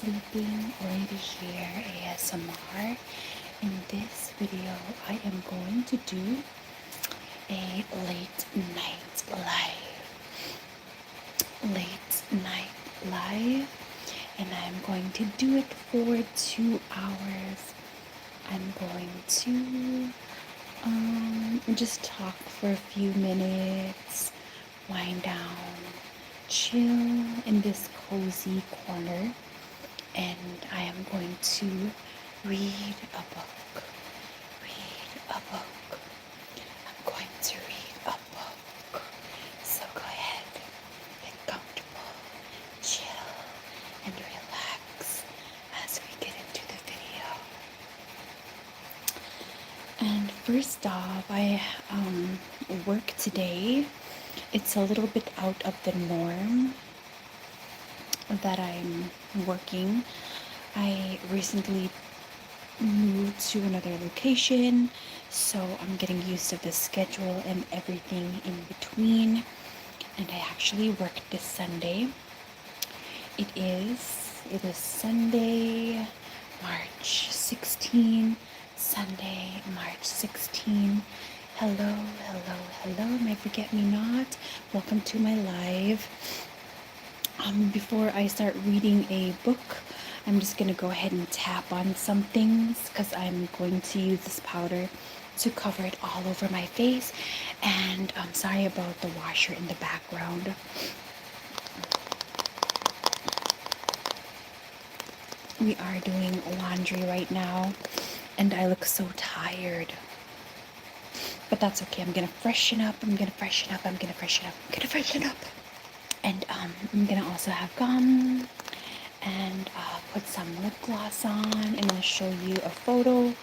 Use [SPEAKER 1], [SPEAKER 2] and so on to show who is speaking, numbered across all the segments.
[SPEAKER 1] Sleeping Lady here, ASMR. In this video, I am going to do a late night live, and I'm going to do it for 2 hours. I'm going to just talk for a few minutes, wind down, chill in this cozy corner, and I am going to read a book. I'm going to read a book. So go ahead, get comfortable, chill, and relax as we get into the video. And first off, I work today. It's a little bit out of the norm that I'm working. I recently moved to another location, so I'm getting used to the schedule and everything in between. And I actually worked this Sunday. It is Sunday, March 16. Sunday, March 16. Hello, my forget-me-not. Welcome to my live. Before I start reading a book, I'm just going to go ahead and tap on some things because I'm going to use this powder to cover it all over my face. And I'm sorry about the washer in the background. We are doing laundry right now, and I look so tired. But that's okay. I'm going to freshen up. And I'm gonna also have gum and put some lip gloss on, and I'll show you a photo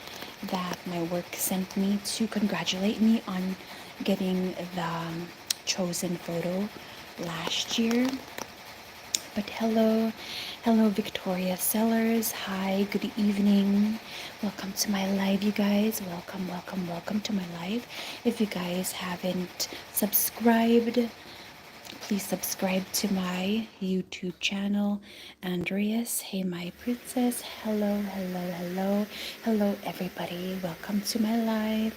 [SPEAKER 1] that my work sent me to congratulate me on getting the chosen photo last year. But hello Victoria Sellers. Hi, good evening. Welcome to my live, you guys. Welcome to my live. If you guys haven't subscribed, please subscribe to my YouTube channel, Andreas. Hey, my princess. Hello, everybody. Welcome to my live.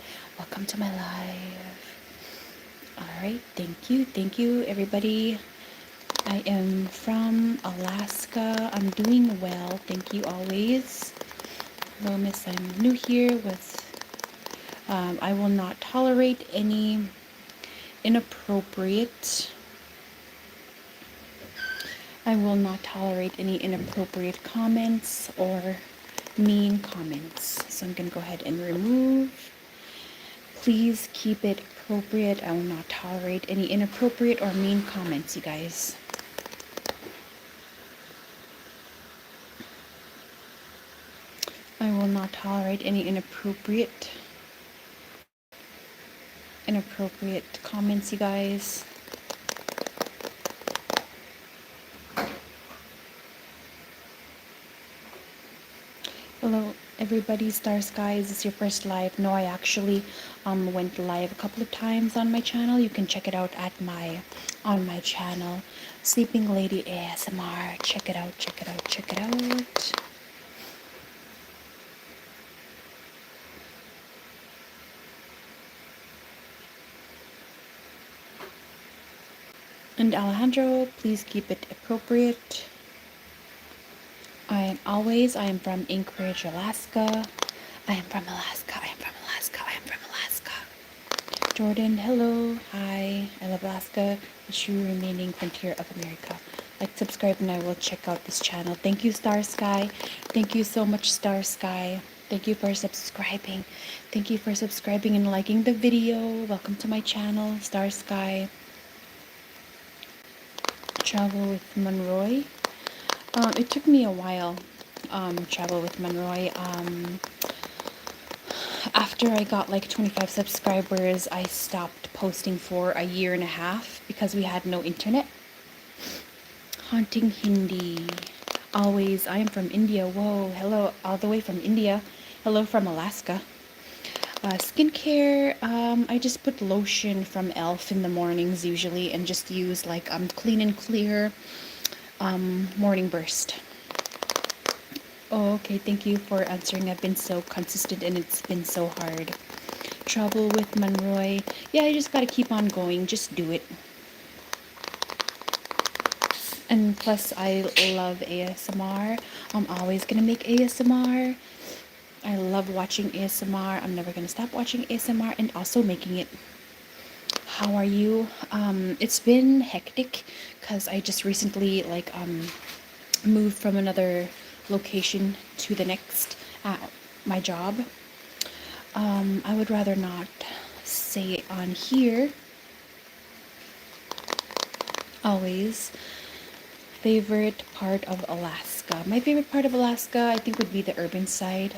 [SPEAKER 1] All right, thank you, everybody. I am from Alaska. I'm doing well, thank you always. Hello, miss. I'm new here with. I will not tolerate any inappropriate comments or mean comments. So I'm going to go ahead and remove. Please keep it appropriate. I will not tolerate any inappropriate or mean comments, you guys. I will not tolerate any inappropriate comments, you guys. Hello everybody, Star Sky. Is this your first live? No, I actually went live a couple of times on my channel. You can check it out at on my channel, Sleeping Lady ASMR. Check it out. And Alejandro, please keep it appropriate. I am from Anchorage, Alaska. I am from Alaska. Jordan, hello, hi. I love Alaska, the true remaining frontier of America. Like, subscribe, and I will check out this channel. Thank you, Star Sky. Thank you so much, Star Sky. Thank you for subscribing. And liking the video. Welcome to my channel, Star Sky. Travel with Monroy. It took me a while, travel with Monroy. After I got like 25 subscribers, I stopped posting for a year and a half because we had no internet. Haunting Hindi. Always, I am from India. Whoa, hello, all the way from India. Hello from Alaska. Skincare, I just put lotion from e.l.f. in the mornings usually, and just use like Clean and Clear Morning Burst. Oh, okay. Thank you for answering. I've been so consistent and it's been so hard. Trouble with Monroy. Yeah, you just gotta keep on going. Just do it. And plus, I love ASMR. I'm always gonna make ASMR. I love watching ASMR. I'm never gonna stop watching ASMR and also making it. How are you? It's been hectic because I just recently moved from another location to the next at my job. I would rather not say it on here. Always. Favorite part of Alaska. My favorite part of Alaska, I think, would be the urban side.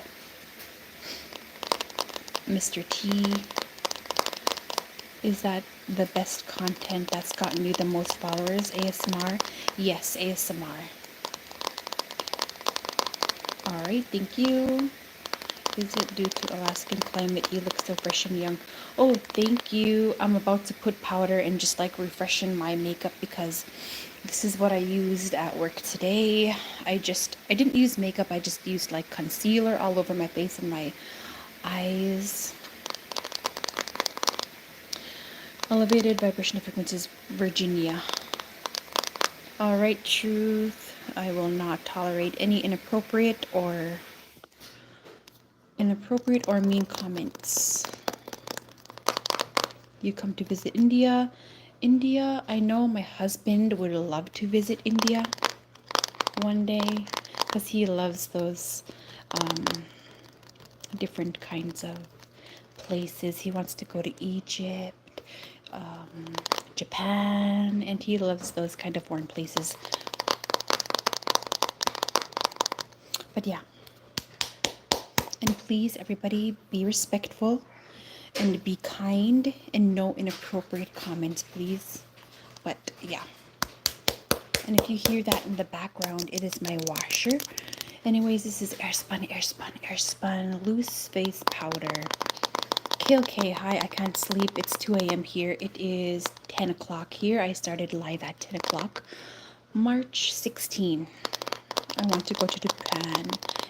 [SPEAKER 1] Mr. T. Is that the best content that's gotten you the most followers? ASMR? Yes, ASMR. Alright, thank you. Is it due to Alaskan climate? You look so fresh and young. Oh, thank you. I'm about to put powder and just like refreshen my makeup because this is what I used at work today. I didn't use makeup. I just used like concealer all over my face and my eyes. Elevated vibrational frequencies, Virginia. All right, truth. I will not tolerate any inappropriate or mean comments. You come to visit India. India, I know my husband would love to visit India one day because he loves those different kinds of places. He wants to go to Egypt, Japan, and he loves those kind of foreign places. But yeah. And please, everybody, be respectful and be kind and no inappropriate comments, please. But yeah. And if you hear that in the background, it is my washer. Anyways, this is Airspun loose face powder. KLK, hi, I can't sleep. It's 2 a.m. here. It is 10 o'clock here. I started live at 10 o'clock. March 16. I want to go to Japan.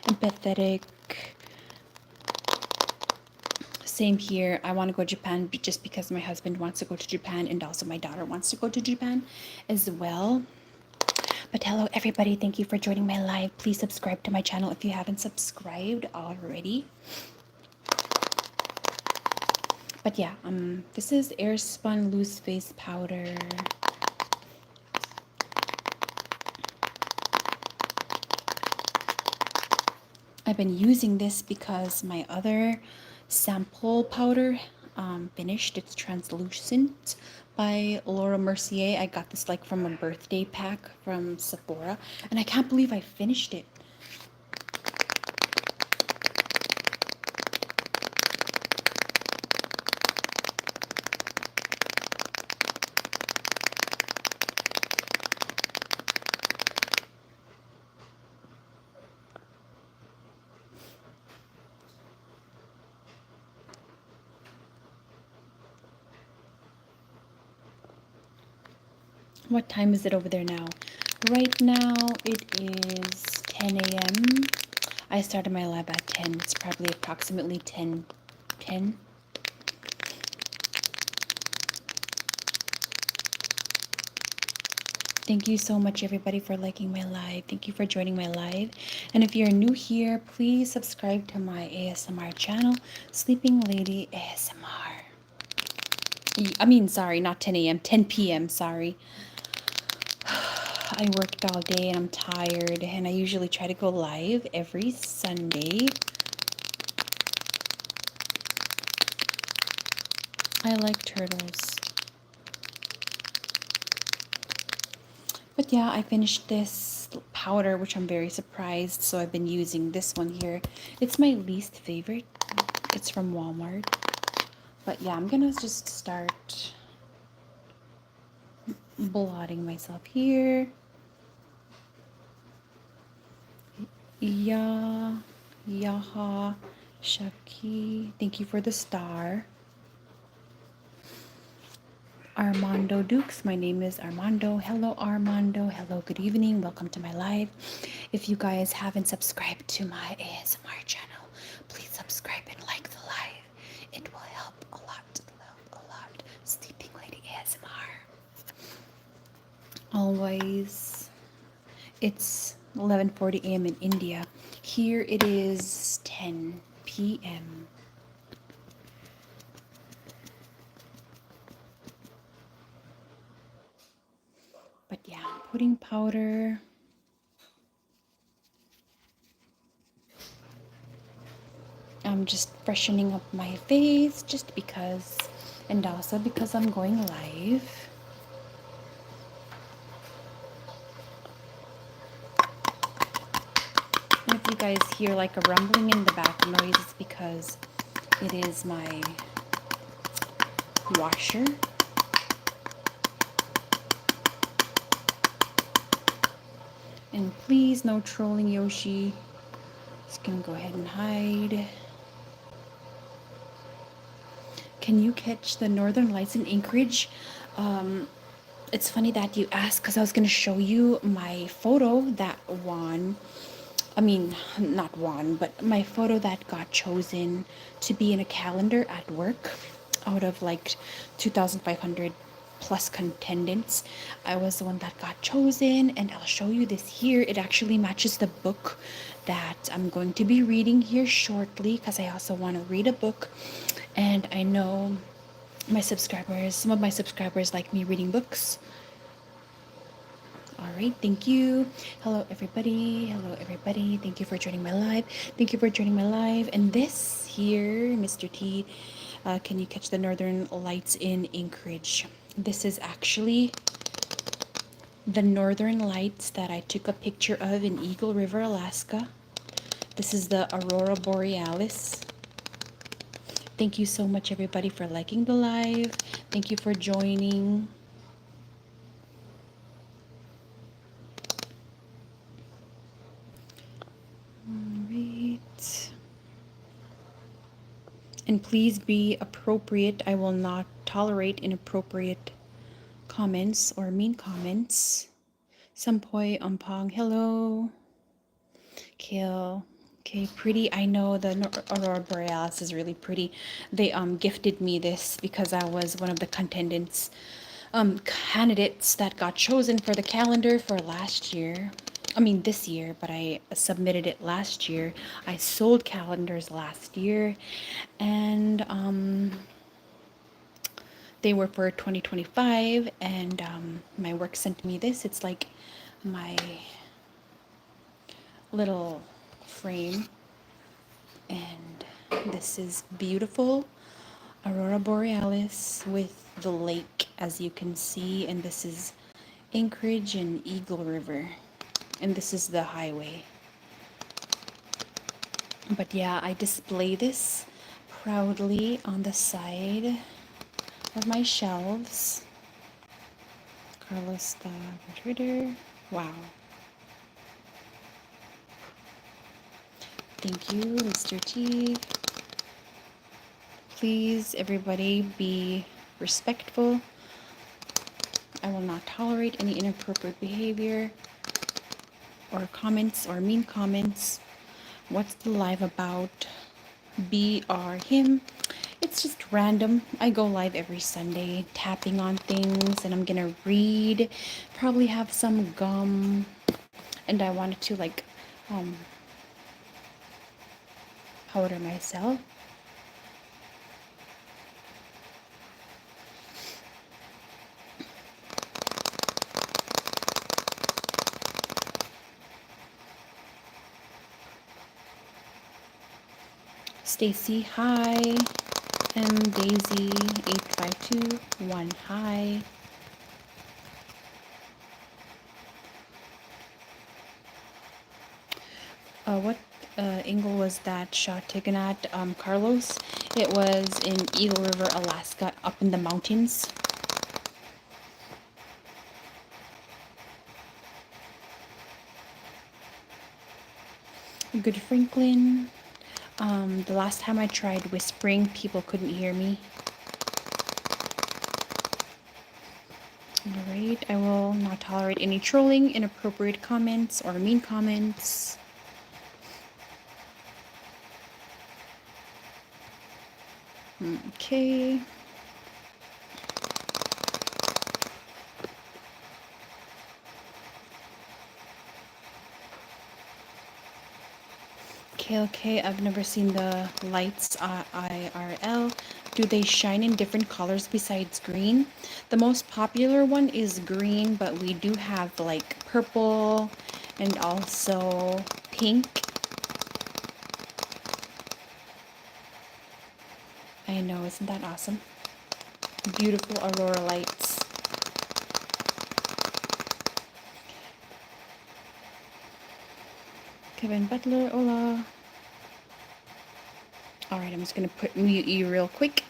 [SPEAKER 1] Empathetic. Same here. I want to go to Japan just because my husband wants to go to Japan and also my daughter wants to go to Japan as well. But hello everybody, thank you for joining my live. Please subscribe to my channel if you haven't subscribed already. But yeah, this is Airspun loose face powder. I've been using this because my other sample powder finished. It's translucent by Laura Mercier. I got this like from a birthday pack from Sephora and I can't believe I finished it. What time is it over there now? Right now it is 10 a.m. I started my lab at 10. It's probably approximately 10. Thank you so much everybody for liking my live. Thank you for joining my live. And if you're new here, please subscribe to my ASMR channel, Sleeping Lady ASMR. I mean, sorry, not 10 a.m., 10 p.m., sorry. I worked all day and I'm tired, and I usually try to go live every Sunday. I like turtles. But yeah, I finished this powder, which I'm very surprised, so I've been using this one here. It's my least favorite. It's from Walmart. But yeah, I'm gonna just start blotting myself here. Yaha Shaki, thank you for the star. Armando Dukes. My name is Armando. Hello, Armando. Hello, good evening. Welcome to my live. If you guys haven't subscribed to my ASMR channel, please subscribe and like the live. It will help a lot, a lot. Sleeping Lady ASMR. Always. It's 11:40 a.m. in India. Here it is 10 p.m. But yeah, I'm putting powder. I'm just freshening up my face just because, and also because I'm going live. And if you guys hear like a rumbling in the back noise, it's because it is my washer. And please, no trolling, Yoshi. Just gonna go ahead and hide. Can you catch the northern lights in Anchorage? It's funny that you asked because I was going to show you my photo that won. I mean, not won, but my photo that got chosen to be in a calendar at work out of like 2,500 plus contendants. I was the one that got chosen, and I'll show you this here. It actually matches the book that I'm going to be reading here shortly because I also want to read a book. And I know my subscribers, some of my subscribers like me reading books. All right, thank you. Hello, everybody. Hello, everybody. Thank you for joining my live. Thank you for joining my live. And this here, Mr. T, can you catch the northern lights in Anchorage? This is actually the northern lights that I took a picture of in Eagle River, Alaska. This is the Aurora Borealis. Thank you so much, everybody, for liking the live. Thank you for joining. All right. And please be appropriate. I will not tolerate inappropriate comments or mean comments. Sampoi Ampong, hello. Kill. Okay, pretty. I know the Aurora Borealis is really pretty. They gifted me this because I was one of the candidates that got chosen for the calendar for last year. I mean this year, but I submitted it last year. I sold calendars last year, and they were for 2025, and my work sent me this. It's like my little frame, and this is beautiful Aurora Borealis with the lake, as you can see, and this is Anchorage and Eagle River, and this is the highway. But yeah, I display this proudly on the side of my shelves. Carlos the Moderator. Wow. Thank you, Mr. T. Please, everybody, be respectful. I will not tolerate any inappropriate behavior or comments or mean comments. What's the live about? BR him. It's just random. I go live every Sunday, tapping on things, and I'm gonna read, probably have some gum, and I wanted to like powder myself. Stacy, hi. M Daisy 8521, hi. What angle was that shot taken at, Carlos? It was in Eagle River, Alaska, up in the mountains. Good Franklin. The last time I tried whispering, people couldn't hear me. right, I will not tolerate any trolling, inappropriate comments, or mean comments. Okay. Okay, I've never seen the lights IRL. Do they shine in different colors besides green? The most popular one is green, but we do have like purple and also pink. I know, isn't that awesome? Beautiful aurora lights. Kevin Butler, hola. All right, I'm just gonna mute you real quick.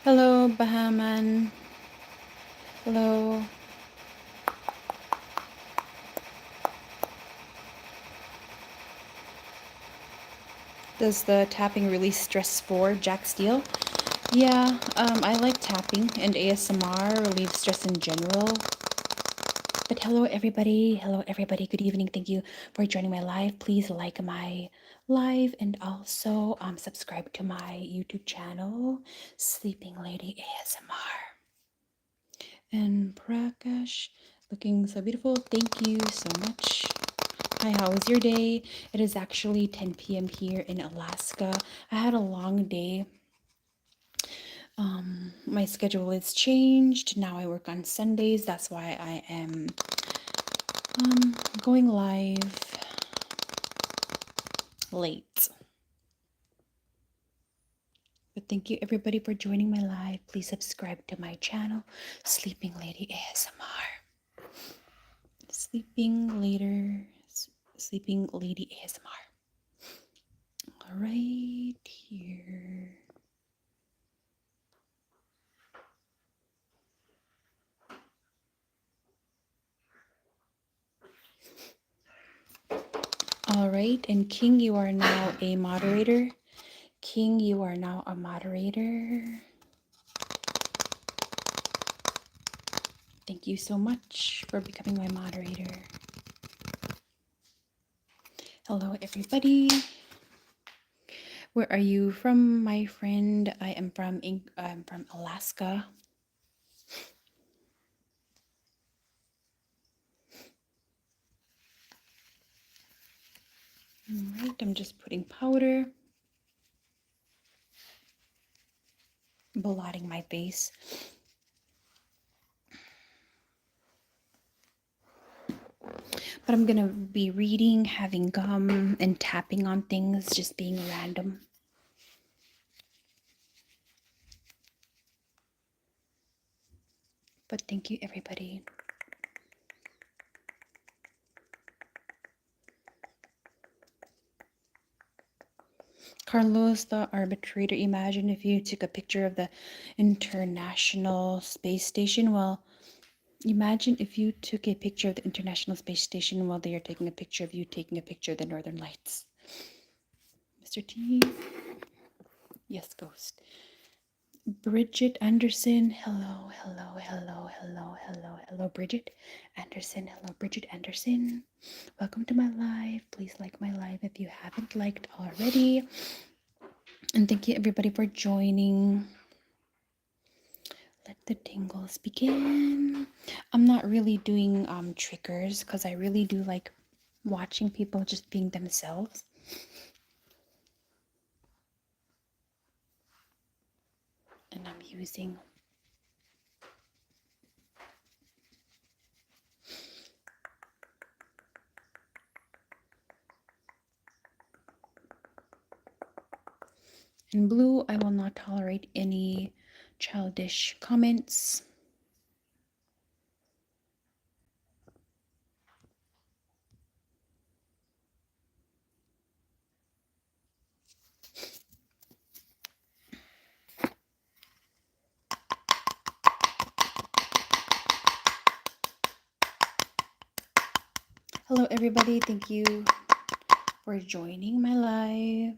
[SPEAKER 1] Hello, Bahaman. Hello. Does the tapping release stress for Jack Steele? Yeah, I like tapping, and ASMR relieves stress in general. But hello, everybody. Hello, everybody. Good evening. Thank you for joining my live. Please like my live and also subscribe to my YouTube channel, Sleeping Lady ASMR. And Prakash, looking so beautiful. Thank you so much. Hi, how was your day? It is actually 10 p.m. here in Alaska. I had a long day. My schedule is changed. Now I work on Sundays. That's why I am going live late. But thank you everybody for joining my live. Please subscribe to my channel, Sleeping Lady ASMR. Sleeping Lady ASMR. All right here. All right, and King, you are now a moderator. King, you are now a moderator. Thank you so much for becoming my moderator. Hello, everybody. Where are you from, my friend? I'm from Alaska. All right, I'm just putting powder, blotting my face. But I'm gonna be reading, having gum, and tapping on things, just being random. But thank you, everybody. Carlos, the arbitrator, imagine if you took a picture of the International Space Station. Well, imagine if you took a picture of the International Space Station while they are taking a picture of you taking a picture of the Northern Lights. Mr. T. Yes, ghost. Bridget Anderson. Hello, hello, hello, hello, hello, hello, Bridget Anderson. Hello, Bridget Anderson. Welcome to my live. Please like my live if you haven't liked already. And thank you everybody for joining. Let the tingles begin. I'm not really doing triggers because I really do like watching people just being themselves. And I'm using in blue. I will not tolerate any childish comments. Hello, everybody. Thank you for joining my live.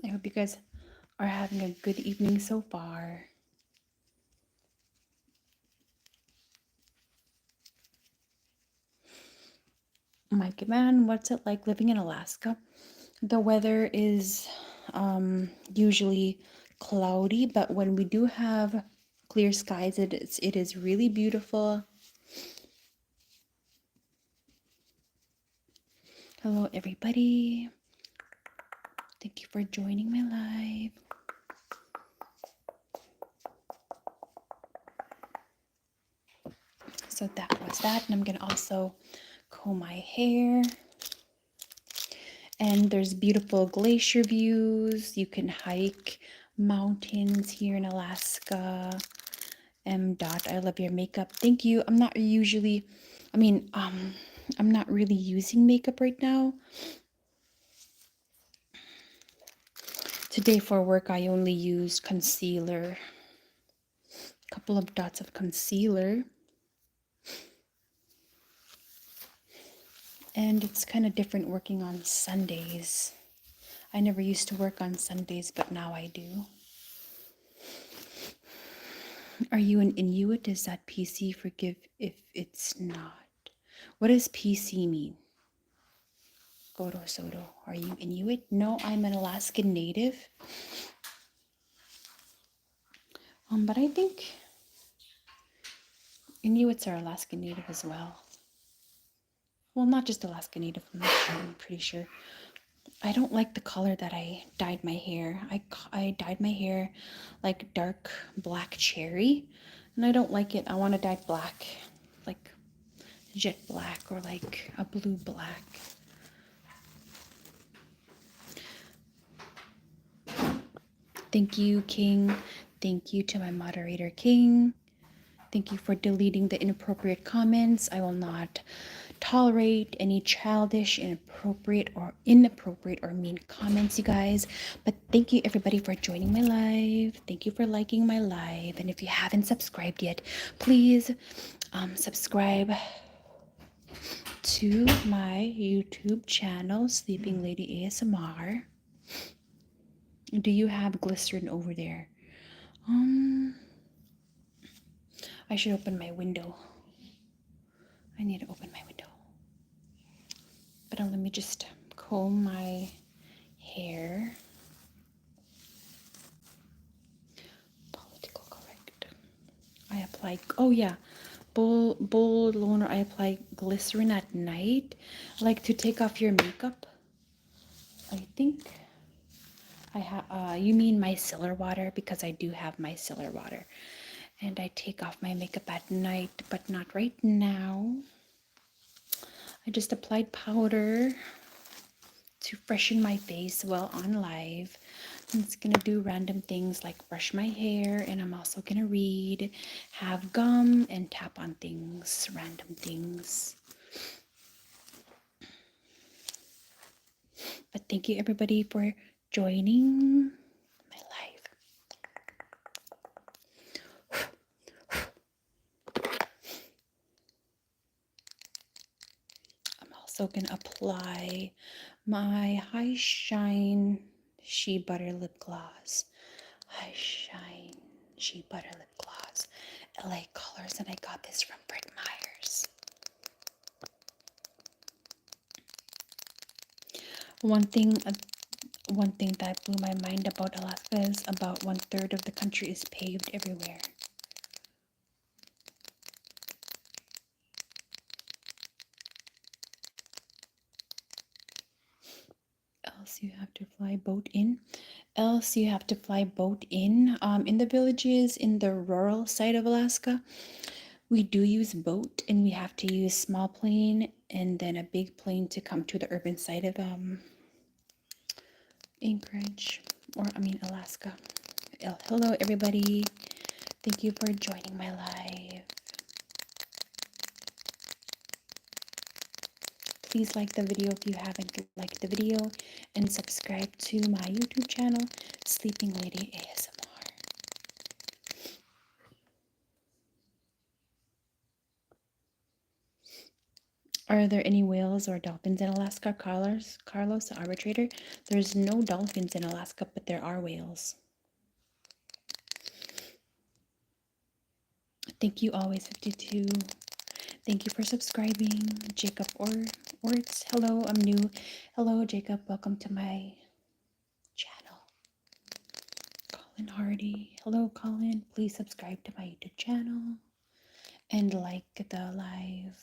[SPEAKER 1] I hope you guys are having a good evening so far. Mike Man, what's it like living in Alaska? The weather is usually cloudy, but when we do have clear skies, it is really beautiful. Hello, everybody. Thank you for joining my live. So that was that, and I'm gonna also comb my hair. And there's beautiful glacier views. You can hike mountains here in Alaska. M. Dot, I love your makeup. Thank you. I'm not usually, I'm not really using makeup right now. Today for work, I only used concealer. A couple of dots of concealer. And it's kind of different working on Sundays. I never used to work on Sundays, but now I do. Are you an Inuit? Is that PC? Forgive if it's not. What does PC mean? Goro Soto. Are you Inuit? No, I'm an Alaskan Native. But I think Inuits are Alaskan Native as well. Well, not just Alaskan Native, I'm pretty sure. I don't like the color that I dyed my hair. I dyed my hair like dark black cherry, and I don't like it. I want to dye black, like jet black or like a blue black. Thank you, King. Thank you to my moderator, King. Thank you for deleting the inappropriate comments. I will not tolerate any childish, inappropriate, or mean comments, you guys. But thank you, everybody, for joining my live. Thank you for liking my live. And if you haven't subscribed yet, please subscribe to my YouTube channel, Sleeping Lady ASMR. Do you have glycerin over there? I should open my window. I need to open my window. But let me just comb my hair. Political correct. I apply, oh yeah, bold loner. I apply glycerin at night, like to take off your makeup. I think I have, you mean micellar water, because I do have micellar water. And I take off my makeup at night, but not right now. I just applied powder to freshen my face while on live. I'm just gonna do random things like brush my hair, and I'm also gonna read, have gum, and tap on things, random things. But thank you, everybody, for joining my live. I'm also gonna apply my High Shine Shea Butter Lip Gloss. High Shine Shea Butter Lip Gloss. LA Colors, and I got this from Brit Myers. One thing that blew my mind about Alaska is about 1/3 of the country is paved everywhere. Else you have to fly boat in. Else you have to fly boat in. In the villages, in the rural side of Alaska, we do use boat, and we have to use small plane and then a big plane to come to the urban side of Anchorage, or Alaska. Hello, everybody. Thank you for joining my live. Please like the video if you haven't liked the video, and subscribe to my YouTube channel, Sleeping Lady ASMR. Are there any whales or dolphins in Alaska? Carlos, the arbitrator. There's no dolphins in Alaska, but there are whales. Thank you, always 52. Thank you for subscribing, Jacob Orts. Hello, I'm new. Hello, Jacob. Welcome to my channel. Colin Hardy. Hello, Colin. Please subscribe to my YouTube channel and like the live.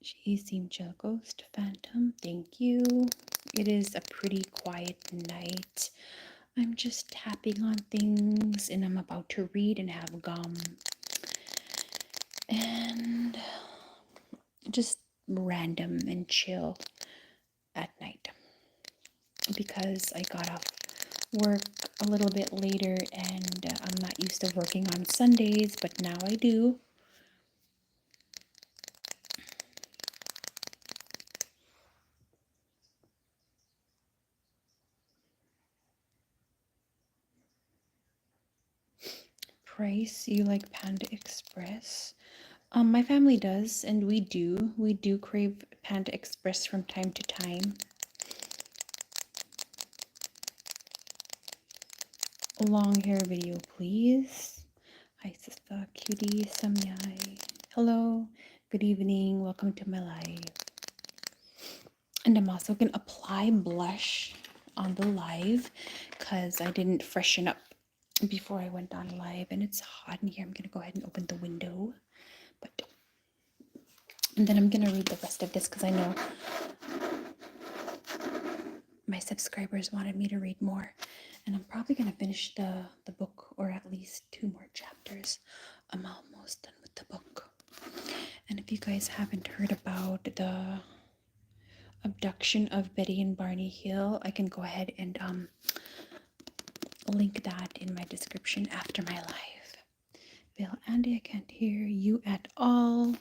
[SPEAKER 1] She seemed chill. Ghost Phantom. Thank you. It is a pretty quiet night. I'm just tapping on things and I'm about to read and have gum. And just random and chill at night because I got off work a little bit later and I'm not used to working on Sundays, but now I do. Price, you like Panda Express? My family does, and we do crave Panda Express from time to time. Long hair video, please. Hi, sister, cutie, samyai. Hello, good evening, welcome to my live. And I'm also gonna apply blush on the live because I didn't freshen up before I went on live, and it's hot in here. I'm gonna go ahead and open the window, and then I'm gonna read the rest of this because I know my subscribers wanted me to read more, and I'm probably gonna finish the book, or at least 2 more chapters. I'm almost done with the book. And if you guys haven't heard about the abduction of Betty and Barney Hill, I can go ahead and link that in my description after my live. Bill, Andy, I can't hear you at all.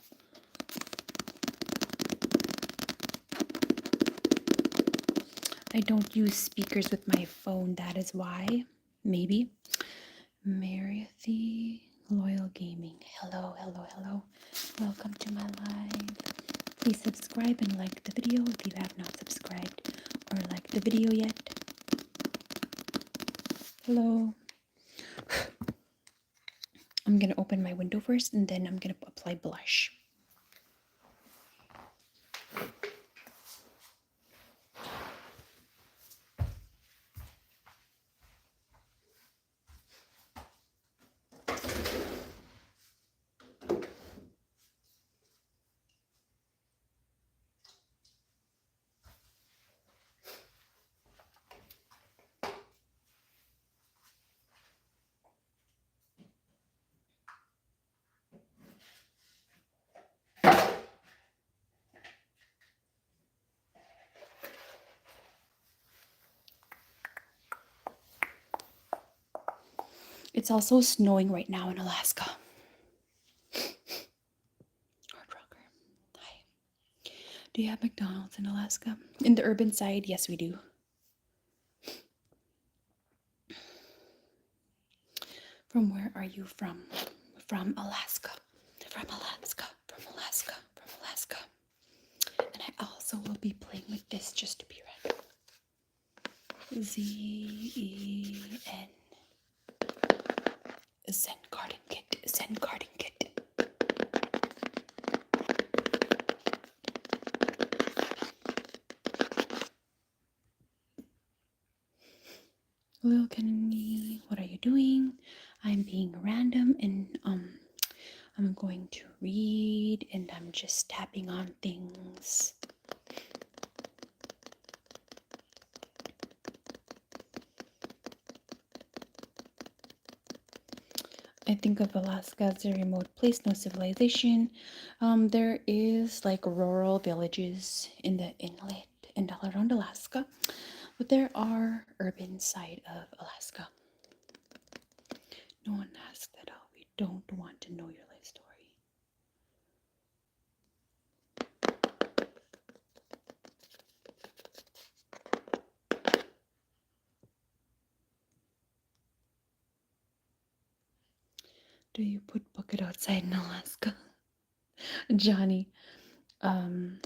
[SPEAKER 1] I don't use speakers with my phone, that is why. Maybe. Marithy Loyal Gaming. Hello, hello, hello. Welcome to my live. Please subscribe and like the video if you have not subscribed or liked the video yet. Hello. I'm going to open my window first and then I'm going to apply blush. It's also snowing right now in Alaska. Hard rocker. Hi. Do you have McDonald's in Alaska? In the urban side, yes, we do. From where are you from? From Alaska. From Alaska. From Alaska. From Alaska. And I also will be playing with this just to be ready. Z-E-N. Zen Garden Kit. Zen Garden Kit. Lil Kennedy, what are you doing? I'm being random and I'm going to read and I'm just tapping on things. I think of Alaska as a remote place, no civilization. There is like rural villages in the inlet and all around Alaska, but there are urban side of Alaska. No one asked that out. We don't want to know your life story. do you put bucket outside in Alaska? Johnny, in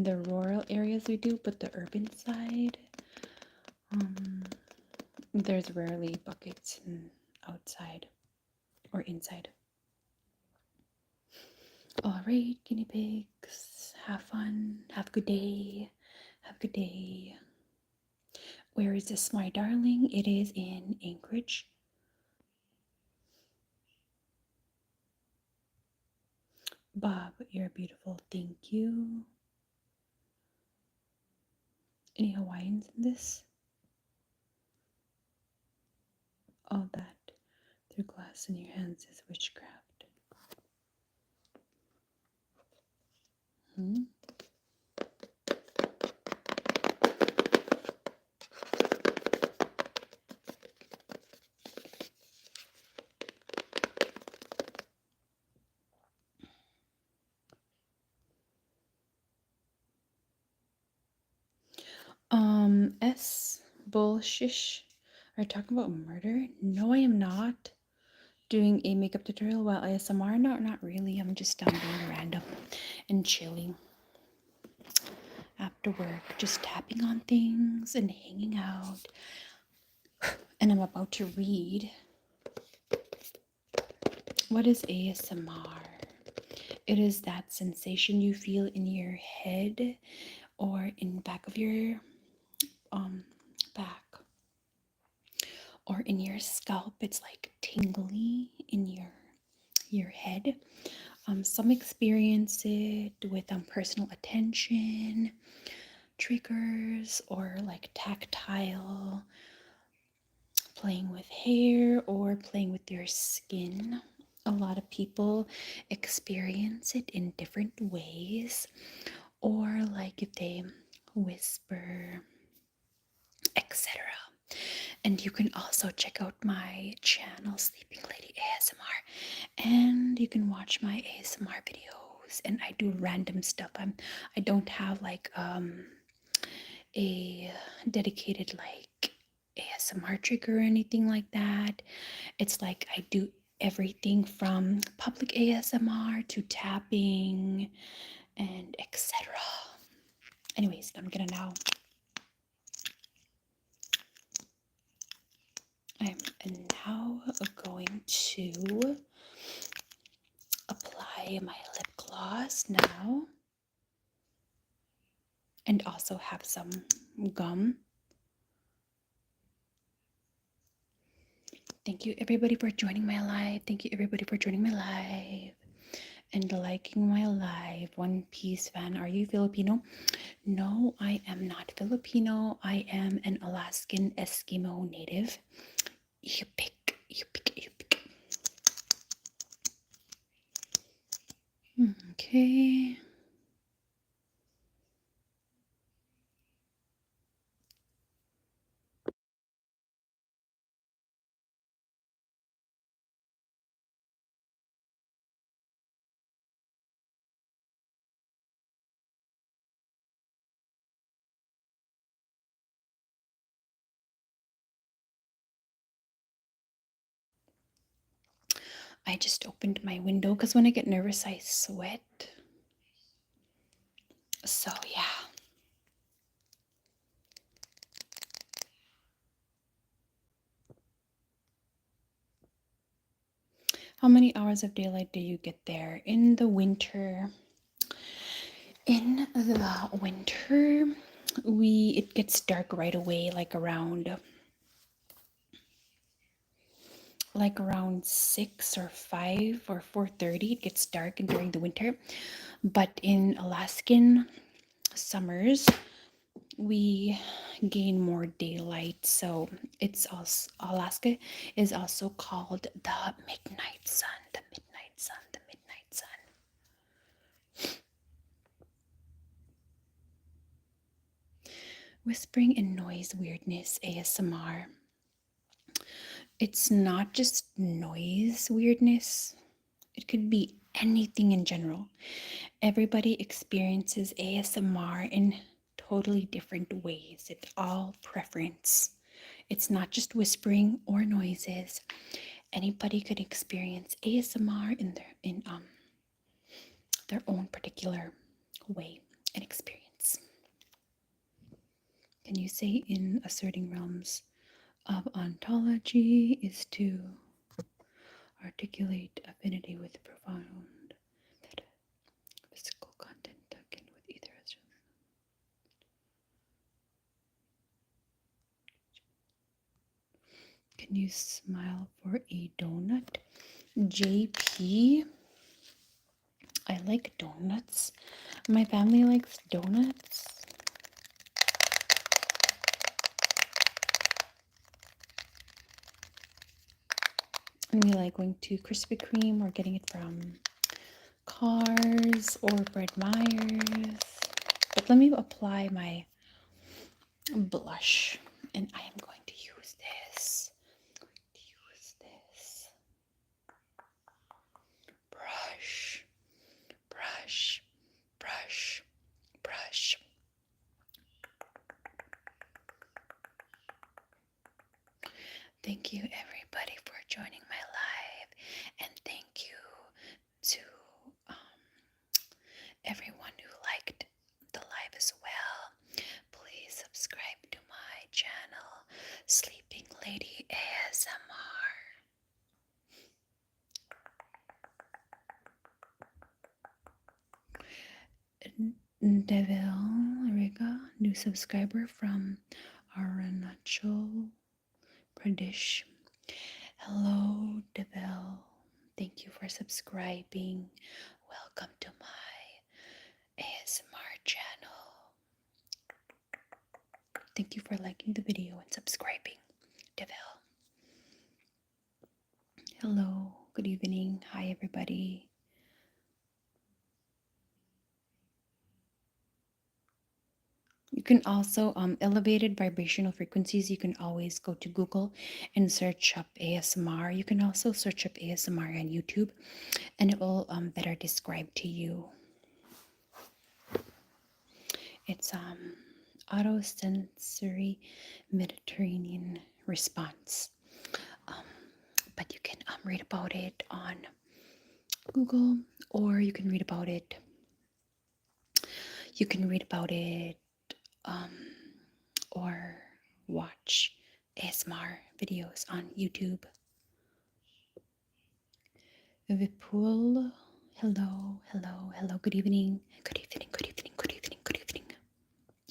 [SPEAKER 1] the rural areas we do, but the urban side, there's rarely buckets outside or inside. All right, guinea pigs, have fun, have a good day, have a good day. Where is this, my darling? It is in Anchorage. Bob, you're beautiful. Thank you. Any Hawaiians in this? All that through glass in your hands is witchcraft. Hmm? S. Bullshish. Are you talking about murder? No, I am not doing a makeup tutorial while ASMR. No, not really. I'm just being random and chilling after work, just tapping on things and hanging out. And I'm about to read. What is ASMR? It is that sensation you feel in your head or in back of your back or in your scalp. It's like tingly in your head. Some experience it with personal attention triggers or like tactile, playing with hair or playing with your skin. A lot of people experience it in different ways, or like if they whisper, etc. And you can also check out my channel, Sleeping Lady ASMR, and you can watch my ASMR videos. And I do random stuff. I don't have like a dedicated like ASMR trigger or anything like that. It's like I do everything from public ASMR to tapping and etc. Anyways, I'm gonna now. I'm now going to apply my lip gloss now and also have some gum. Thank you everybody for joining my live. Thank you everybody for joining my live and liking my live. One Piece fan. Are you Filipino? No, I am not Filipino. I am an Alaskan Eskimo native. You pick, you pick, you pick. Okay. I just opened my window because when I get nervous, I sweat. So, yeah. How many hours of daylight do you get there in the winter? In the winter, it gets dark right away, like around 6 or 5 or 4:30. It gets dark during the winter. But in Alaskan summers, we gain more daylight. So it's also, Alaska is also called the midnight sun, the midnight sun, the midnight sun. Whispering and noise weirdness ASMR. It's not just noise weirdness. It could be anything in general. Everybody experiences ASMR in totally different ways. It's all preference. It's not just whispering or noises. Anybody could experience ASMR in their own particular way and experience. Can you say in asserting realms of ontology is to articulate affinity with profound physical content akin with either. Can you smile for a donut? JP, I like donuts. My family likes donuts. And we like going to Krispy Kreme or getting it from Cars or Bread Myers. But let me apply my blush. And I am going to use this. Brush, brush, brush, brush. Thank you, everybody, for joining my live, and thank you to everyone who liked the live as well. Please subscribe to my channel, Sleeping Lady ASMR. Devil Riga, new subscriber from Arunachal Pradesh. Hello, Devil. Thank you for subscribing. Welcome to my ASMR channel. Thank you for liking the video and subscribing, Devil. Hello, good evening. Hi, everybody. You can also, elevated vibrational frequencies, you can always go to Google and search up ASMR. You can also search up ASMR on YouTube, and it will better describe to you. It's autosensory Mediterranean response. But you can read about it on Google, or you can read about it. You can read about it or watch ASMR videos on YouTube. Vipul, hello, hello, hello, good evening, good evening, good evening, good evening, good evening.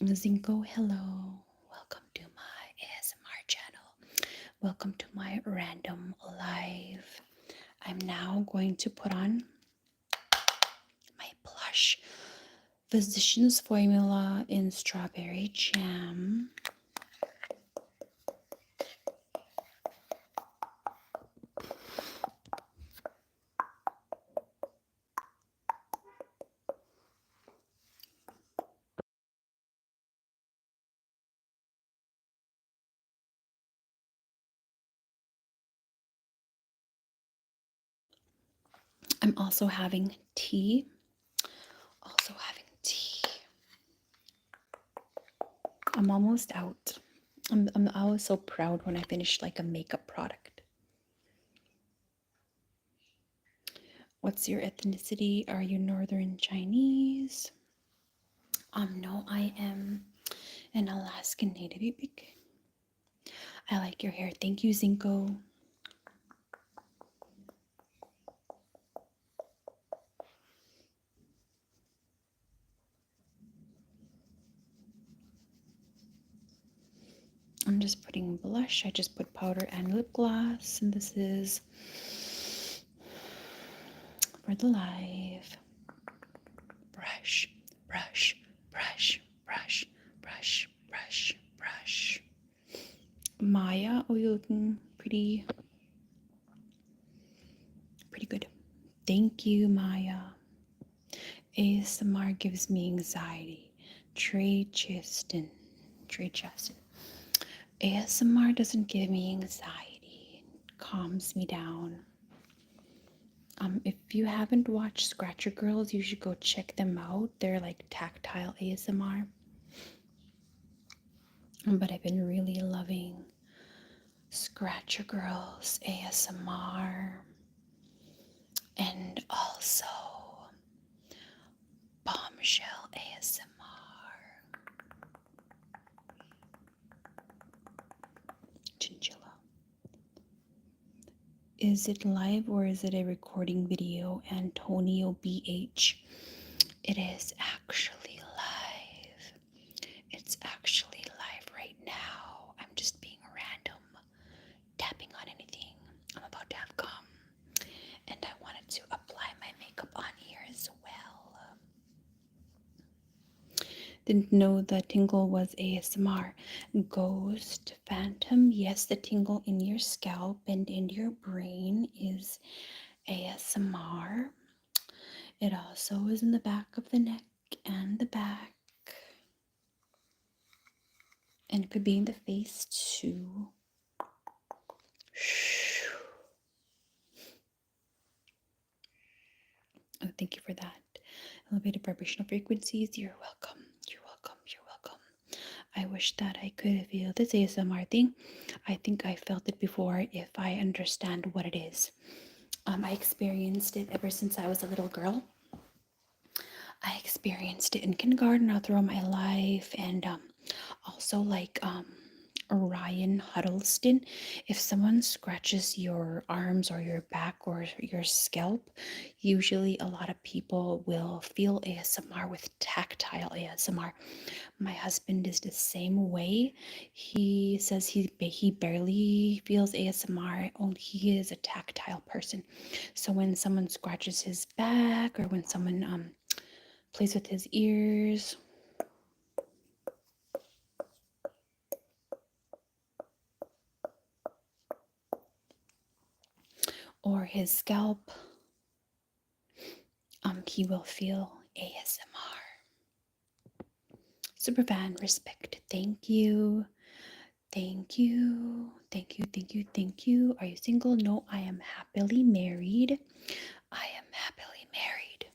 [SPEAKER 1] Zinko, hello, welcome to my ASMR channel. Welcome to my random live. I'm now going to put on my blush. Physician's Formula in Strawberry Jam. I'm also having tea. I'm almost out. I'm always so proud when I finish like a makeup product. What's your ethnicity? Are you Northern Chinese? No, I am an Alaskan Native. I like your hair. Thank you, Zinko. I'm just putting blush. I just put powder and lip gloss, and this is for the live. Brush, brush, brush, brush, brush, brush, brush. Maya, oh, you're looking pretty good. Thank you, Maya. ASMR gives me anxiety. Trey Cheston. ASMR doesn't give me anxiety. It calms me down. If you haven't watched Scratcher Girls, you should go check them out. They're like tactile ASMR. But I've been really loving Scratcher Girls ASMR, and also Bombshell ASMR. Chinchilla. Is it live or is it a recording video? Antonio BH. It is actually live. It's actually live right now. I'm just being random, tapping on anything. I'm about to have gum, and I wanted to apply my makeup on here as well. Didn't know the tingle was ASMR. Ghost, phantom, yes, the tingle in your scalp and in your brain is ASMR. It also is in the back of the neck and the back. And it could be in the face too. Oh, thank you for that. Elevated vibrational frequencies. You're welcome. You're welcome. You're welcome. I wish that I could feel this ASMR thing. I think I felt it before if I understand what it is. I experienced it ever since I was a little girl. I experienced it in kindergarten all throughout my life, and also like Ryan Huddleston. If someone scratches your arms or your back or your scalp, usually a lot of people will feel ASMR with tactile ASMR. My husband is the same way. He says he barely feels ASMR, only he is a tactile person. So when someone scratches his back or when someone plays with his ears, or his scalp, he will feel ASMR. Superfan, respect. Thank you. Thank you. Thank you. Thank you. Thank you. Are you single? No, I am happily married. I am happily married.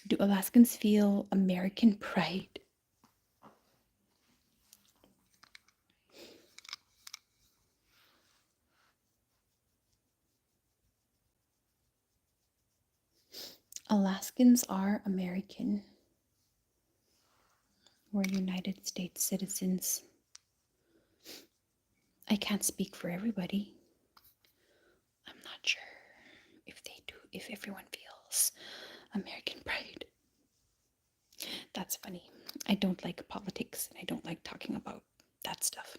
[SPEAKER 1] Do Alaskans feel American pride? Alaskans are American. We're United States citizens. I can't speak for everybody. I'm not sure if they do, if everyone feels American pride. That's funny. I don't like politics and I don't like talking about that stuff.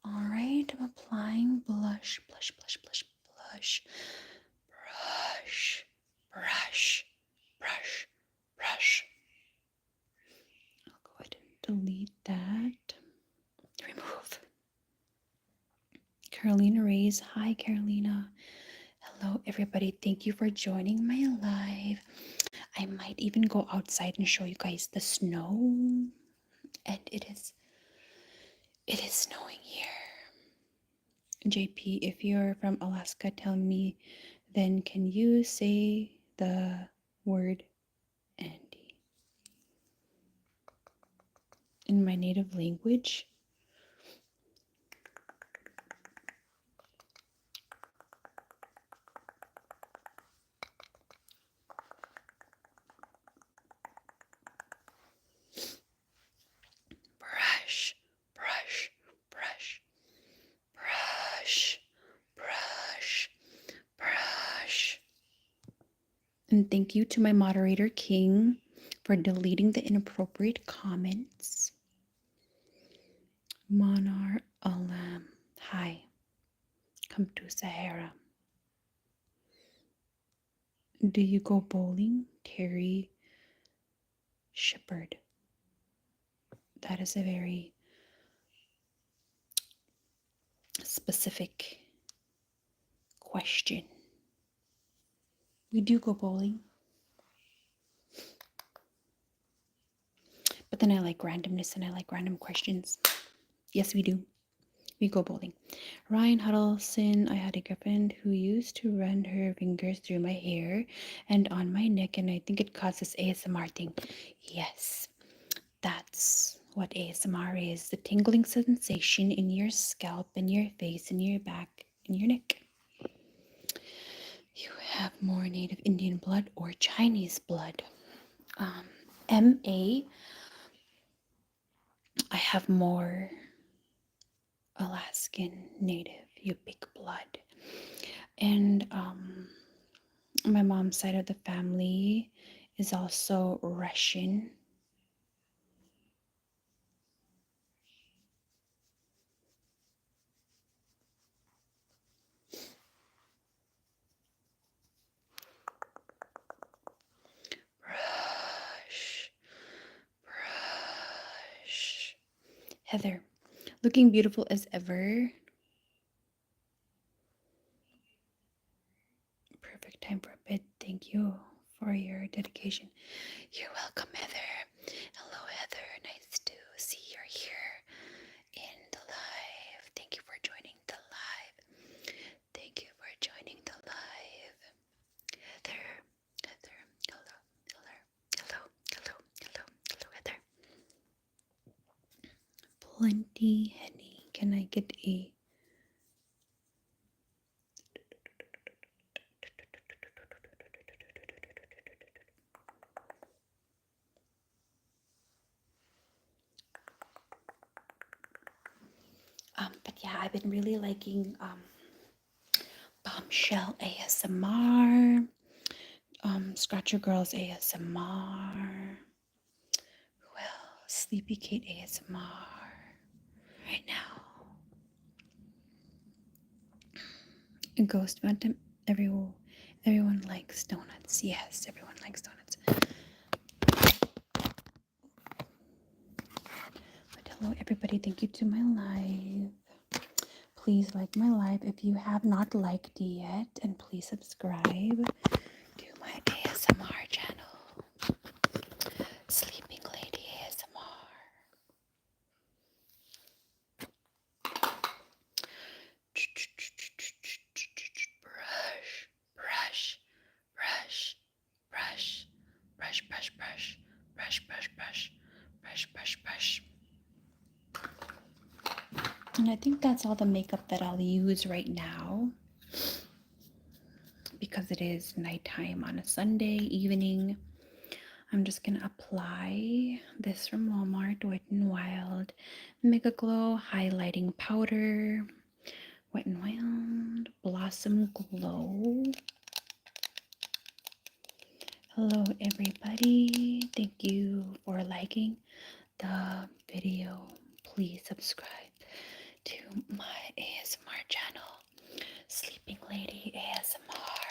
[SPEAKER 1] All right, I'm applying blush, blush, blush, blush, blush, brush, brush, brush, brush. I'll go ahead and delete that. Remove. Carolina Reyes. Hi, Carolina. Hello, everybody. Thank you for joining my live. I might even go outside and show you guys the snow. And it is snowing here. JP, if you're from Alaska, tell me, then can you say the word Andy in my native language? Brush, brush, brush, brush, brush, brush. And thank you to my moderator, King, for deleting the inappropriate comments. Monar Alam. Hi. Come to Sahara. Do you go bowling? Terry Shepard. That is a very specific question. We do go bowling. But then I like randomness and I like random questions. Yes, we do. We go bowling. Ryan Huddleston. I had a girlfriend who used to run her fingers through my hair and on my neck, and I think it causes ASMR thing. Yes, that's what ASMR is: the tingling sensation in your scalp, in your face, in your back, in your neck. You have more native Indian blood or Chinese blood. MA, I have more Alaskan native Yupik blood. And my mom's side of the family is also Russian. Brush, brush. Heather, looking beautiful as ever. Perfect time for a bed. Thank you for your dedication. You're welcome, Heather. Hello, Heather. Nice to see you're here in the live. Thank you for joining the live. Thank you for joining the live. Heather, Heather, hello, hello, hello, hello, hello, hello, Heather. Plenty, Henny. Can I get a but yeah, I've been really liking Bombshell ASMR, Scratcher Girls ASMR, well, Sleepy Kate ASMR. Right now, Ghost Phantom. Everyone likes donuts. Yes, everyone likes donuts. But hello, everybody. Thank you to my live. Please like my live if you have not liked it yet, and please subscribe to my ASMR channel, Sleeping Lady ASMR. Brush, brush, brush, brush, brush, brush, brush, brush, brush, brush, brush, brush, brush. And I think that's all the makeup that I'll use right now, because it is nighttime on a Sunday evening. I'm just gonna apply this from Walmart, Wet n Wild Mega Glow Highlighting Powder. Wet n Wild Blossom Glow. Hello, everybody. Thank you for liking the video. Please subscribe to my ASMR channel, Sleeping Lady ASMR.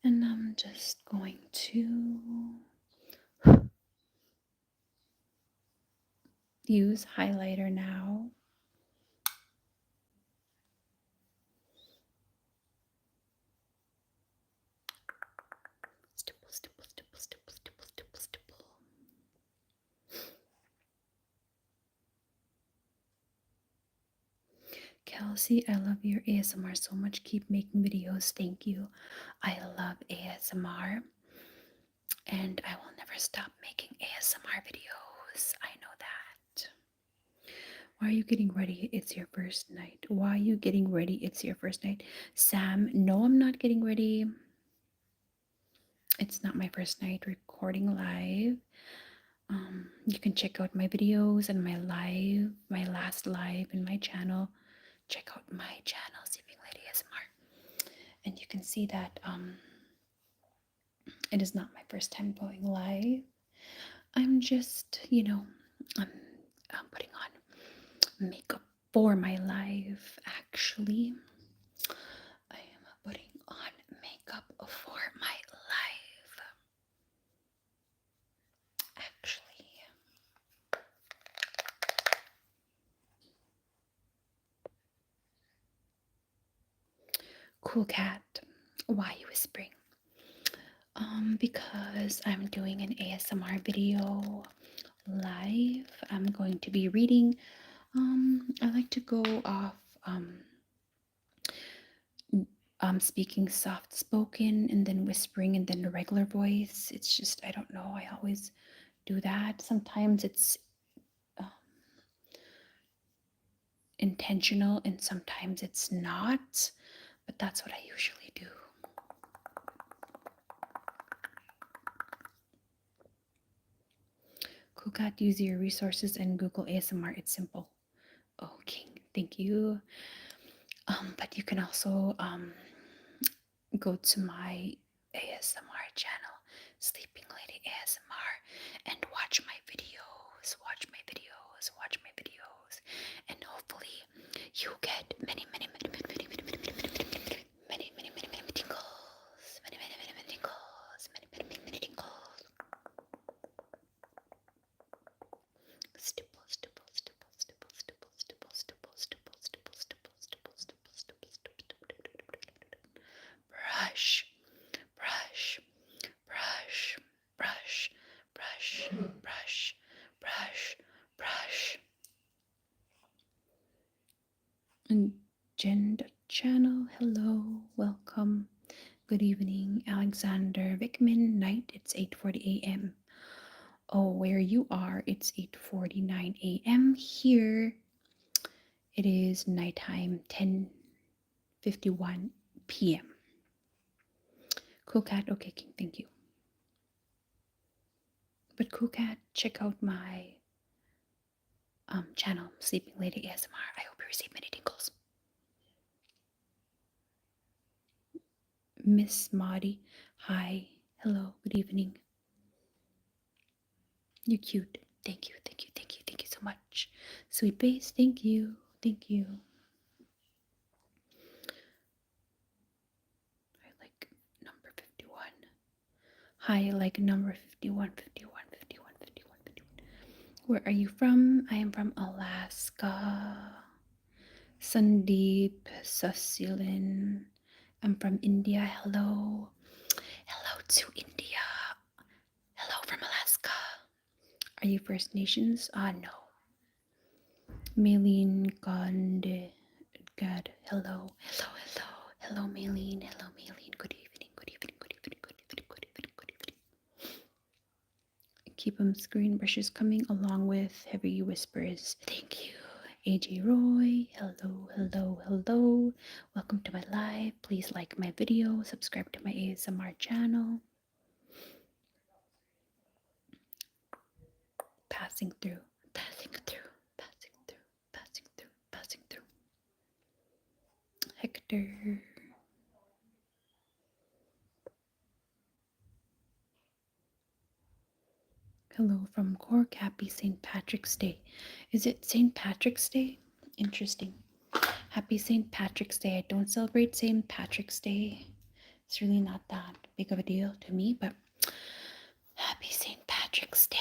[SPEAKER 1] And I'm just going to use highlighter now. Stipple, stipple, stipple, stipple, stipple, stipple, stipple. Kelsey, I love your ASMR so much. Keep making videos. Thank you. I love ASMR, and I will never stop making ASMR videos. I know that. Why are you getting ready? It's your first night. Why are you getting ready? It's your first night. Sam, no, I'm not getting ready. It's not my first night recording live. You can check out my videos and my last live in my channel. Check out my channel, Sleeping Lady ASMR, and you can see that it is not my first time going live. I'm just, I'm putting on makeup for my live. Actually, I am putting on makeup for my live. Actually, cool cat. Why are you whispering? Because I'm doing an ASMR video live. I'm going to be reading. I like to go off speaking soft spoken and then whispering and then a regular voice. It's just, I don't know. I always do that. Sometimes it's intentional and sometimes it's not, but that's what I usually do. Kukat, use your resources and Google ASMR. It's simple. Okay, thank you. But you can also go to my ASMR channel, Sleeping Lady ASMR, and watch my videos. Watch my videos. Watch my videos, and hopefully you get many, many, many, many, many, many, many, many, many, many, many, many, many tingles. Many, many, many, many tingles. Many, many, many, many tingles. Stipple, stipple, stipple, stipple, stipple, stipple, stipple, stipple, stipple, stipple, stipple, stipple, stipple, stipple. Brush, brush, brush, brush, brush, brush, brush, brush. And Gender channel, hello, welcome. Good evening, Alexander Vickman. Night, it's 8:40 a.m. Oh, where you are, it's 8:49 a.m. Here, it is nighttime, 10:51 p.m. Cool cat, okay, King, thank you. But cool cat, check out my channel, Sleeping Lady ASMR. I hope you receive many tingles. Miss Maudie, hi, hello, good evening. You're cute. Thank you, thank you, thank you, thank you so much. Sweet Base, thank you, thank you. I like number 51. Hi, I like number 51, 51, 51, 51, 51. Where are you from? I am from Alaska. Sandeep Susilin. I'm from India. Hello. Hello to India. Hello from Alaska. Are you First Nations? No. Maylene Gande. God. Hello. Hello, hello. Hello, Maylene. Hello, Maylene. Good evening. Good evening. Good evening. Good evening. Good evening. Good evening. Keep them screen brushes coming along with heavy whispers. Thank you. AJ Roy, hello, hello, hello. Welcome to my live. Please like my video, subscribe to my ASMR channel. Passing through, passing through, passing through, passing through, passing through. Hector. Hello from Cork. Happy St. Patrick's Day. Is it St. Patrick's Day? Interesting. Happy St. Patrick's Day. I don't celebrate St. Patrick's Day. It's really not that big of a deal to me, but happy St. Patrick's Day.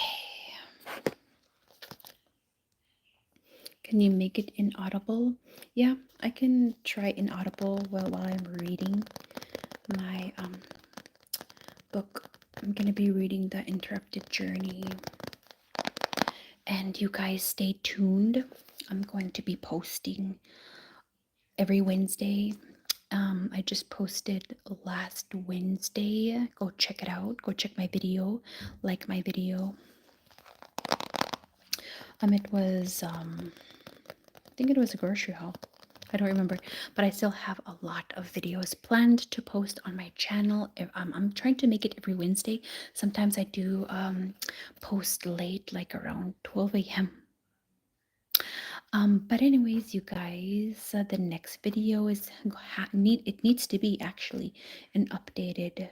[SPEAKER 1] Can you make it inaudible? Yeah, I can try inaudible while I'm reading my book. I'm going to be reading The Interrupted Journey. And you guys stay tuned. I'm going to be posting every Wednesday. I just posted last Wednesday. Go check it out. Go check my video. Like my video. It was, I think it was a grocery haul. I don't remember, but I still have a lot of videos planned to post on my channel. I'm trying to make it every Wednesday. Sometimes I do post late, like around 12 a.m. But anyways, you guys, the next video is it needs to be actually an updated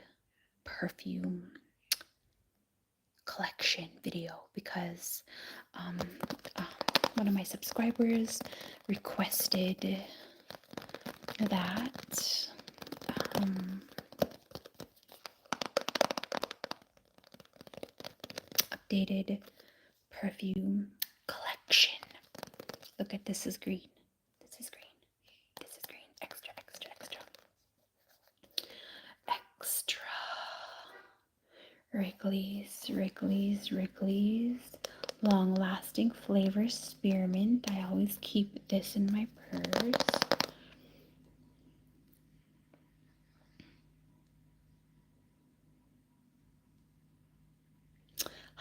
[SPEAKER 1] perfume collection video because one of my subscribers requested that updated perfume collection. Look at this is green. This is green. This is green. Extra, extra, extra. Extra. Wrigley's, Wrigley's, Wrigley's. Long lasting flavor spearmint. I always keep this in my purse.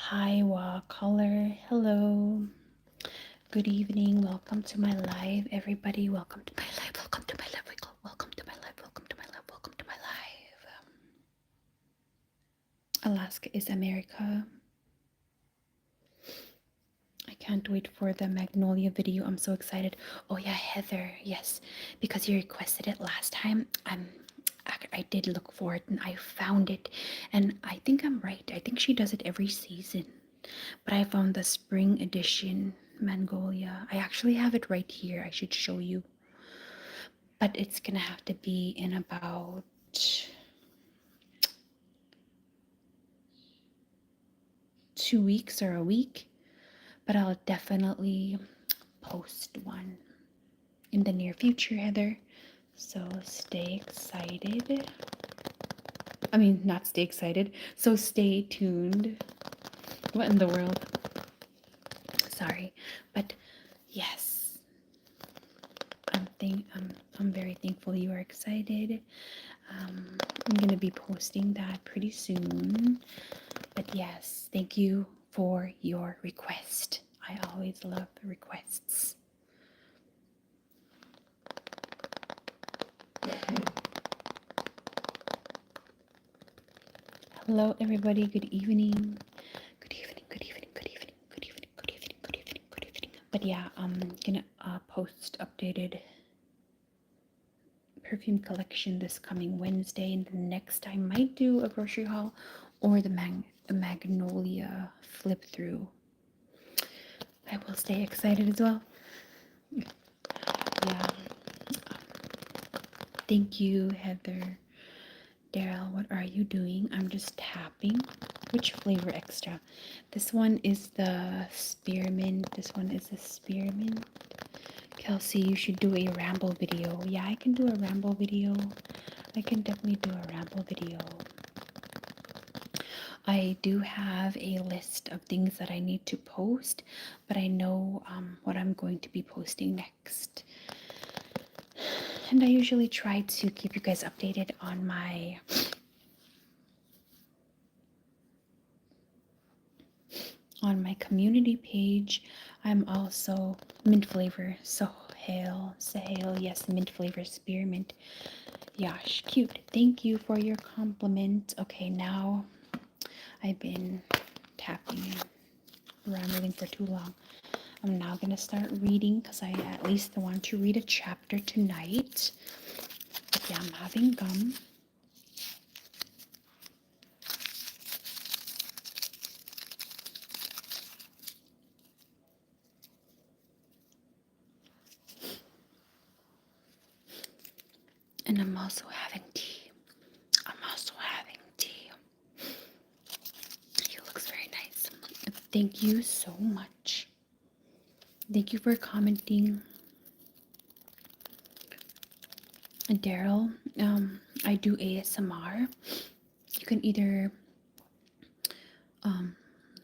[SPEAKER 1] Hi, Color. Hello. Good evening. Welcome to my live, everybody. Welcome to my live. Welcome to my live. Welcome to my live. Welcome to my live. Welcome to my live. Alaska is America. I can't wait for the Magnolia video. I'm so excited. Oh yeah, Heather. Yes, because you requested it last time. I did look for it and I found it, and I think I'm right. I think she does it every season. But I found the spring edition Magnolia. I actually have it right here. I should show you. But it's gonna have to be in about 2 weeks or a week. But I'll definitely post one in the near future, Heather. So stay excited. I mean, not stay excited. So stay tuned. What in the world? Sorry. But yes, I'm very thankful you are excited. I'm gonna be posting that pretty soon. But yes, thank you for your request. I always love requests. Hello, everybody. Good evening. Good evening. Good evening. Good evening. Good evening. Good evening. Good evening. Good evening. But yeah, I'm gonna post updated perfume collection this coming Wednesday, and the next I might do a grocery haul or the Magnolia flip through. I will stay excited as well. Yeah. Thank you, Heather. Daryl, what are you doing? I'm just tapping. Which flavor extra? This one is the spearmint. This one is the spearmint. Kelsey, you should do a ramble video. Yeah, I can do a ramble video. I can definitely do a ramble video. I do have a list of things that I need to post, but I know what I'm going to be posting next. And I usually try to keep you guys updated on my community page. I'm also mint flavor, Sahel, yes, mint flavor spearmint. Yash, cute. Thank you for your compliment. Okay, now I've been tapping and rambling for too long. I'm now gonna start reading because I at least want to read a chapter tonight. But yeah, I'm having gum. And I'm also having tea. He looks very nice. Thank you so much. Thank you for commenting. Daryl, I do ASMR. You can either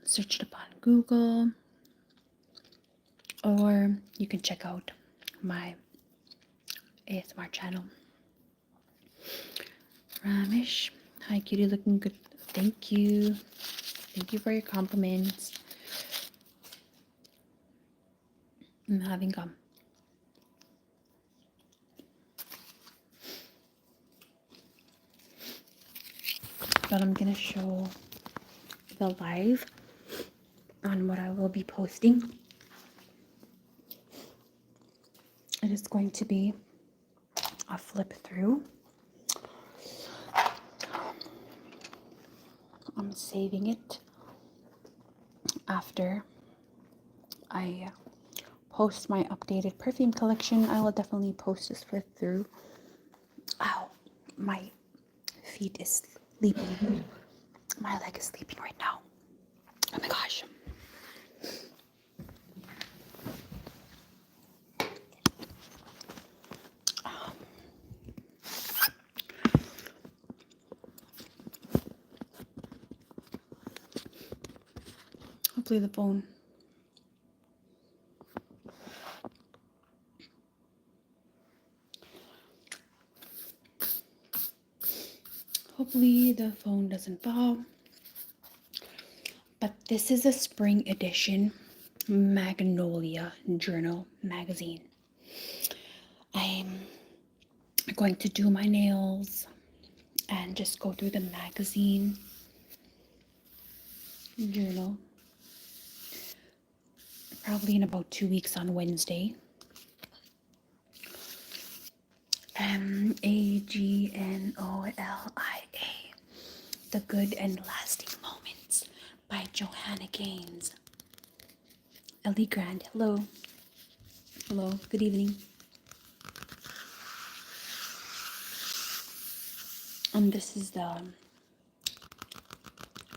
[SPEAKER 1] search it up on Google, or you can check out my ASMR channel. Ramesh, hi cutie, looking good. Thank you. Thank you for your compliments. I'm having gum. But I'm gonna show the live on what I will be posting. It is going to be a flip through. I'm saving it after I post my updated perfume collection. I will definitely post this flip through. Ow, my feet is sleeping. My leg is sleeping right now. Oh my gosh. Hopefully the phone. Hopefully the phone doesn't fall. But this is a spring edition Magnolia Journal magazine. I'm going to do my nails and just go through the magazine journal probably in about 2 weeks on Wednesday. Magnolia, The Good and Lasting Moments by Johanna Gaines. Ellie Grant, hello. Hello, good evening. And this is the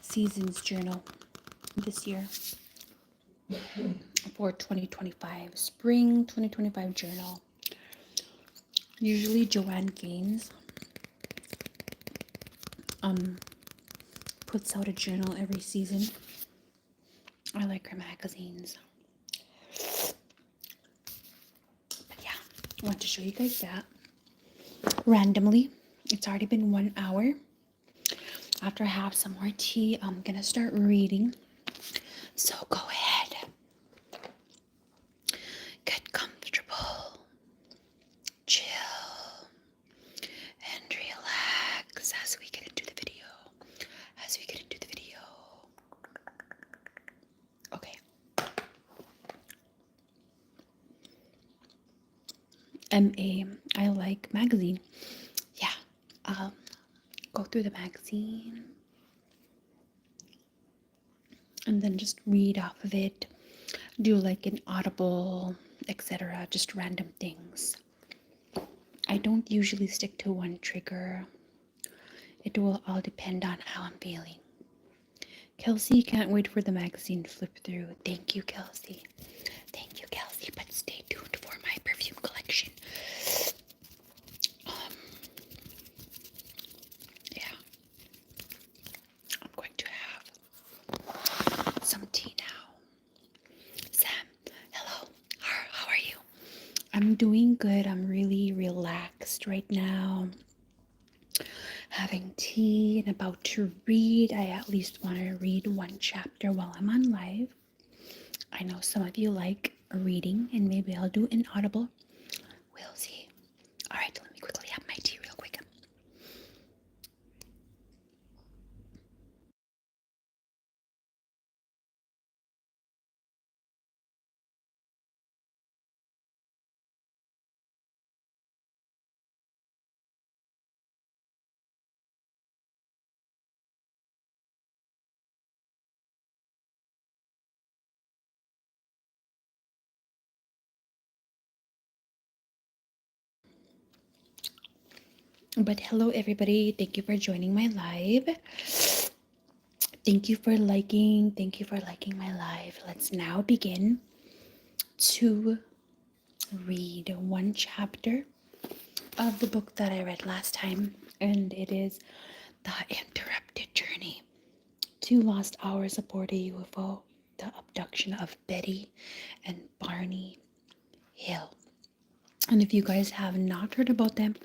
[SPEAKER 1] Seasons Journal this year for 2025, Spring 2025 Journal. Usually Joanne Gaines puts out a journal every season. I like her magazines. But yeah, I want to show you guys that. Randomly, it's already been 1 hour. After I have some more tea, I'm gonna start reading. So go ahead. Get comfortable. Chill. And relax as we get into the video. Okay. I like magazine. Yeah. Go through the magazine and then just read off of it. Do like an audible, etc. Just random things. I don't usually stick to one trigger. It will all depend on how I'm feeling. Kelsey, can't wait for the magazine to flip through. Thank you, Kelsey. But stay tuned for my perfume collection. Yeah. I'm going to have some tea now. Sam, hello. How are you? I'm doing good. I'm really relaxed right now. Having tea and about to read. I at least want to read one chapter while I'm on live. I know some of you like reading, and maybe I'll do an audible. We'll see. All right, let me quickly have my tea real quick. But hello, everybody. Thank you for joining my live. Thank you for liking. My live. Let's now begin to read one chapter of the book that I read last time, and it is The Interrupted Journey. 2 Lost Hours Aboard a UFO, The Abduction of Betty and Barney Hill. And if you guys have not heard about them,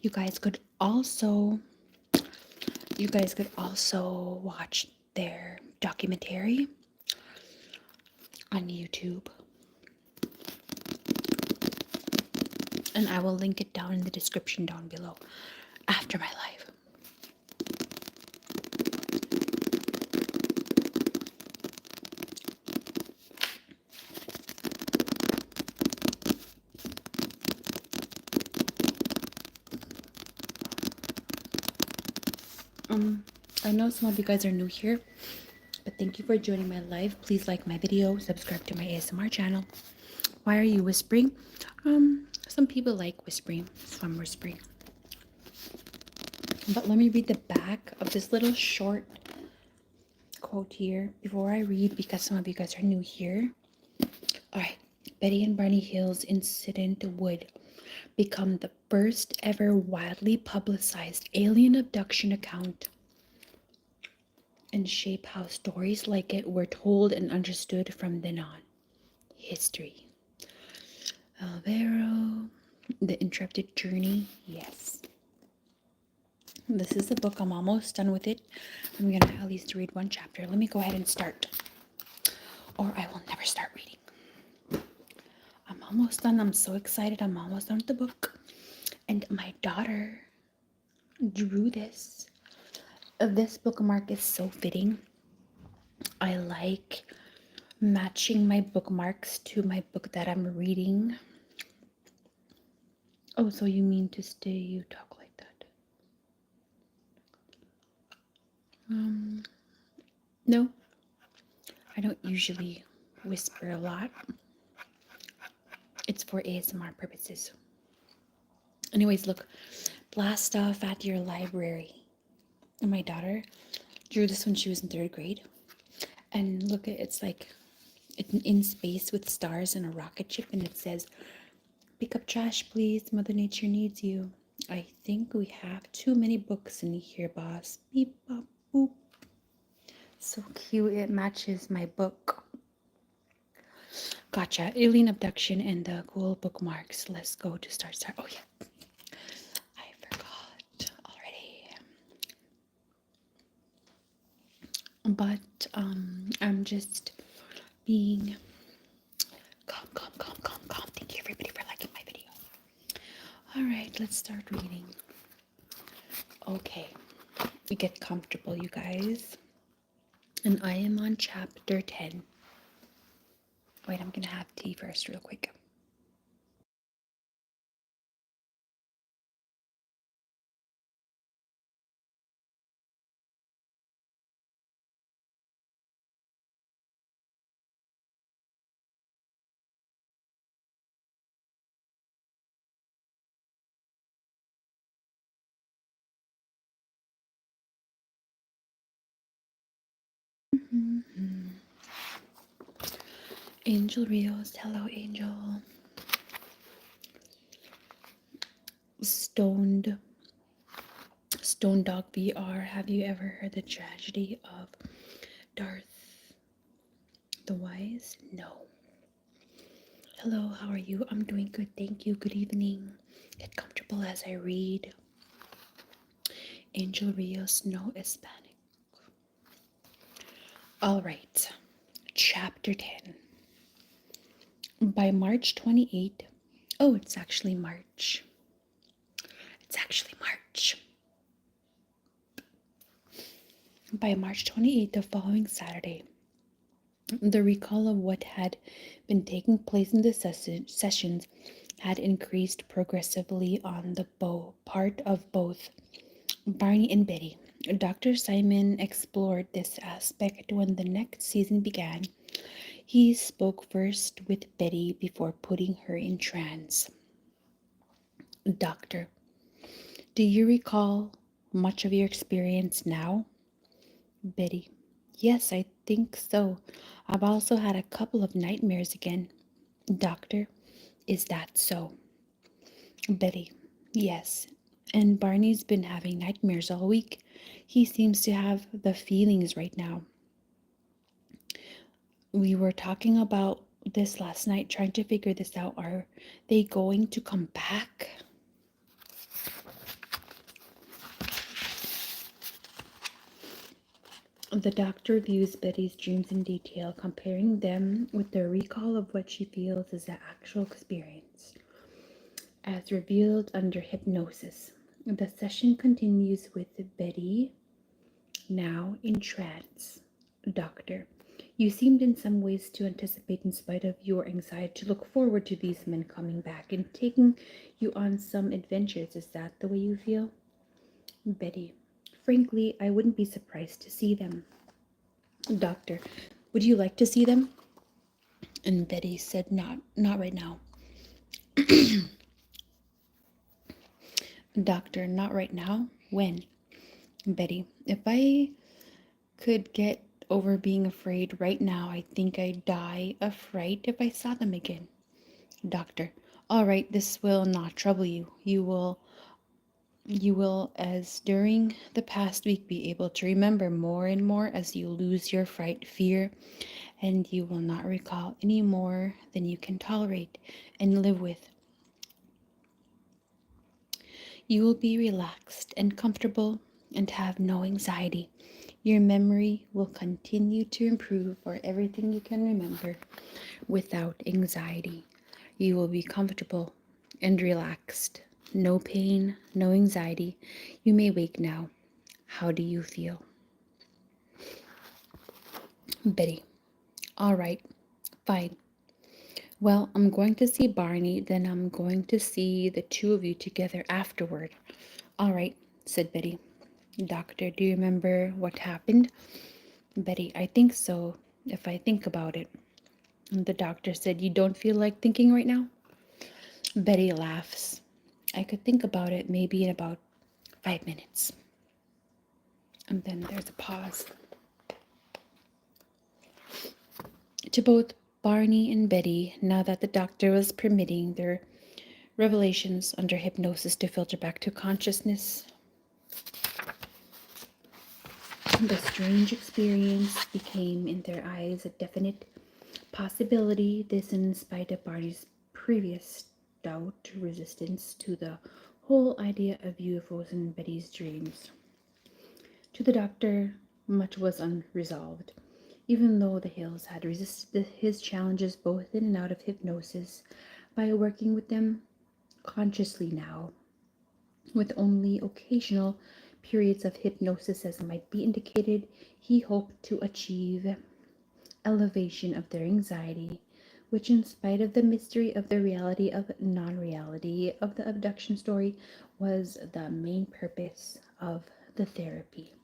[SPEAKER 1] you guys could also watch their documentary on YouTube. And I will link it down in the description down below after my live. I know some of you guys are new here, but thank you for joining my live. Please like my video, subscribe to my ASMR channel. Why are you whispering? Some people like whispering, so I'm whispering. But let me read the back of this little short quote here before I read, because some of you guys are new here. All right, Betty and Barney Hill's incident would become the first ever widely publicized alien abduction account and shape how stories like it were told and understood from then on. History. Alvaro, The Interrupted Journey, yes. This is the book. I'm almost done with it. I'm going to at least read one chapter. Let me go ahead and start, or I will never start reading. I'm almost done. I'm so excited. I'm almost done with the book. And my daughter drew this. This bookmark is so fitting. I like matching my bookmarks to my book that I'm reading. Oh, so you mean to stay, you talk like that? No, I don't usually whisper a lot. It's for ASMR purposes. Anyways, look, blast off at your library. And my daughter drew this when she was in 3rd grade. And look, it's like it's in space with stars and a rocket ship, and it says, "Pick up trash, please. Mother Nature needs you." I think we have too many books in here, boss. Beep, bop, boop. So cute. It matches my book. Gotcha. Alien abduction and the cool bookmarks. Let's go to start. Oh, yeah. I forgot already. But I'm just being calm. Thank you, everybody, for liking my video. All right, let's start reading. Okay, get comfortable, you guys. And I am on chapter 10. Wait, I'm gonna have tea first, real quick. Angel Rios, hello, Angel. Stoned Stone Dog VR. Have you ever heard the tragedy of Darth the Wise? No. Hello, how are you? I'm doing good, thank you. Good evening. Get comfortable as I read. Angel Rios, no Hispanic. All right, chapter 10. By March 28th. Oh, it's actually March. It's actually March. By March 28th, the following Saturday, the recall of what had been taking place in the sessions had increased progressively on the part of both Barney and Betty. Dr. Simon explored this aspect when the next season began. He spoke first with Betty before putting her in trance. Doctor, do you recall much of your experience now? Betty, yes, I think so. I've also had a couple of nightmares again. Doctor, is that so? Betty, yes. And Barney's been having nightmares all week. He seems to have the feelings right now. We were talking about this last night, trying to figure this out. Are they going to come back? The doctor views Betty's dreams in detail, comparing them with the recall of what she feels is the actual experience, as revealed under hypnosis. The session continues with Betty, now in trance. Doctor, you seemed in some ways to anticipate, in spite of your anxiety, to look forward to these men coming back and taking you on some adventures. Is that the way you feel? Betty, frankly, I wouldn't be surprised to see them. Doctor, would you like to see them? And Betty said, not right now. Doctor, not right now? When? Betty, if I could get over being afraid right now, I think I'd die of fright if I saw them again. Doctor, all right, this will not trouble you. You will, as during the past week, be able to remember more and more as you lose your fear, and you will not recall any more than you can tolerate and live with. You will be relaxed and comfortable and have no anxiety. Your memory will continue to improve for everything you can remember without anxiety. You will be comfortable and relaxed. No pain, no anxiety. You may wake now. How do you feel? Betty. All right, fine. Well, I'm going to see Barney, then I'm going to see the two of you together afterward. All right, said Betty. Doctor, do you remember what happened? Betty, I think so, if I think about it. And the doctor said, you don't feel like thinking right now? Betty laughs. I could think about it maybe in about 5 minutes. And then there's a pause. To both Barney and Betty, now that the doctor was permitting their revelations under hypnosis to filter back to consciousness, the strange experience became in their eyes a definite possibility. This in spite of Barney's previous doubt, resistance to the whole idea of UFOs in Betty's dreams. To the doctor, much was unresolved. Even though the Hills had resisted his challenges both in and out of hypnosis by working with them consciously now, with only occasional periods of hypnosis as might be indicated, he hoped to achieve elevation of their anxiety, which, in spite of the mystery of the reality of non-reality of the abduction story, was the main purpose of the therapy.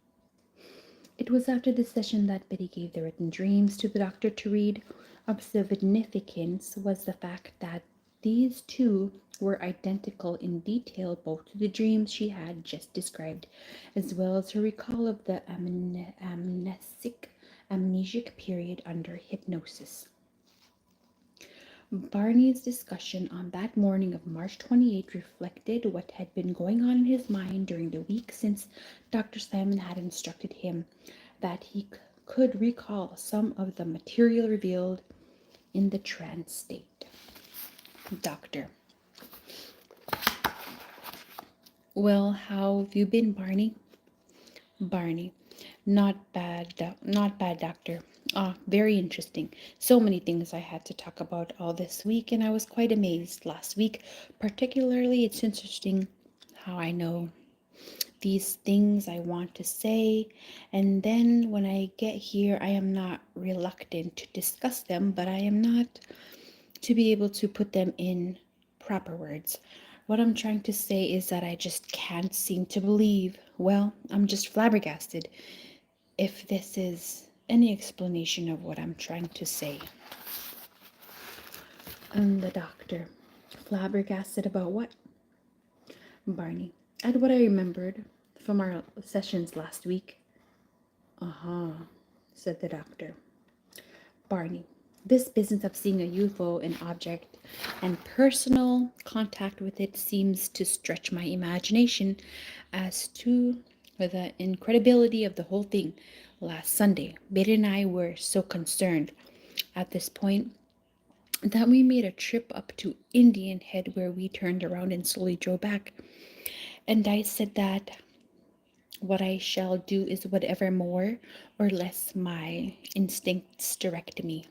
[SPEAKER 1] It was after this session that Betty gave the written dreams to the doctor to read. Of significance was the fact that these two were identical in detail both to the dreams she had just described, as well as her recall of the amnesic period under hypnosis. Barney's discussion on that morning of March 28 reflected what had been going on in his mind during the week since Dr. Simon had instructed him that he could recall some of the material revealed in the trance state. Doctor. Well, how have you been, Barney? Barney. Not bad, doctor. Ah, very interesting. So many things I had to talk about all this week, and I was quite amazed last week. Particularly, it's interesting how I know these things I want to say, and then when I get here, I am not reluctant to discuss them, but I am not to be able to put them in proper words. What I'm trying to say is that I just can't seem to believe. Well, I'm just flabbergasted, if this is any explanation of what I'm trying to say. And the doctor, flabbergasted about what? Barney, at what I remembered from our sessions last week. Uh-huh, said the doctor. Barney, this business of seeing a UFO, an object, and personal contact with it seems to stretch my imagination as to the incredibility of the whole thing. Last Sunday, Betty and I were so concerned at this point that we made a trip up to Indian Head where we turned around and slowly drove back. And I said that what I shall do is whatever more or less my instincts direct me.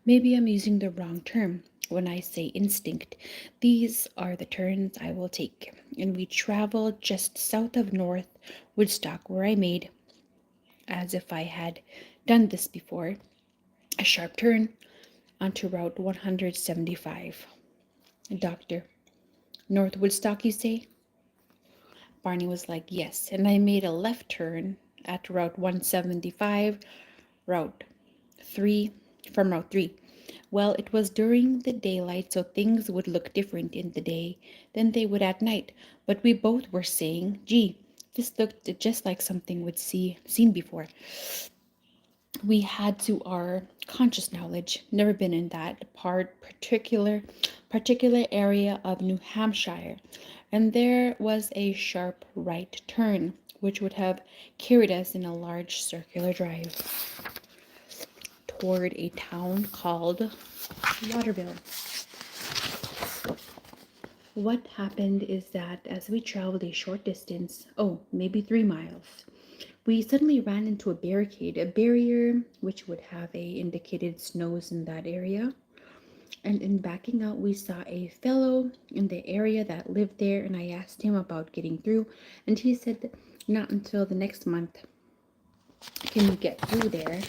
[SPEAKER 1] Maybe I'm using the wrong term when I say instinct. These are the turns I will take. And we traveled just south of North Woodstock, where I made, as if I had done this before, a sharp turn onto Route 175. Doctor, North Woodstock, you say? Barney was like, yes. And I made a left turn at Route 175, Route 3, from Route 3. Well, it was during the daylight, so things would look different in the day than they would at night. But we both were saying, gee, this looked just like something we'd seen before. We had, to our conscious knowledge, never been in that particular area of New Hampshire, and there was a sharp right turn, which would have carried us in a large circular drive toward a town called Waterville. What happened is that as we traveled a short distance, oh, maybe 3 miles, we suddenly ran into a barricade, a barrier which would have a indicated snows in that area. And in backing out, we saw a fellow in the area that lived there, and I asked him about getting through, and he said that not until the next month can you get through there.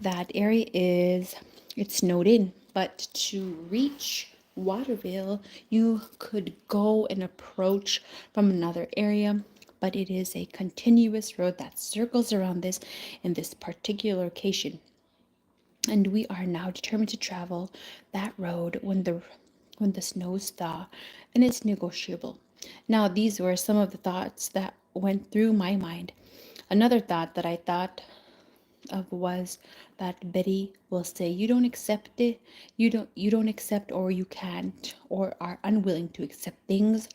[SPEAKER 1] That area is it's snowed in, but to reach Waterville, you could go and approach from another area, but it is a continuous road that circles around this in this particular location. And we are now determined to travel that road when the snows thaw, and it's negotiable. Now, these were some of the thoughts that went through my mind. Another thought that I thought of was that Betty will say, you don't accept it, you don't accept, or you can't, or are unwilling to accept things.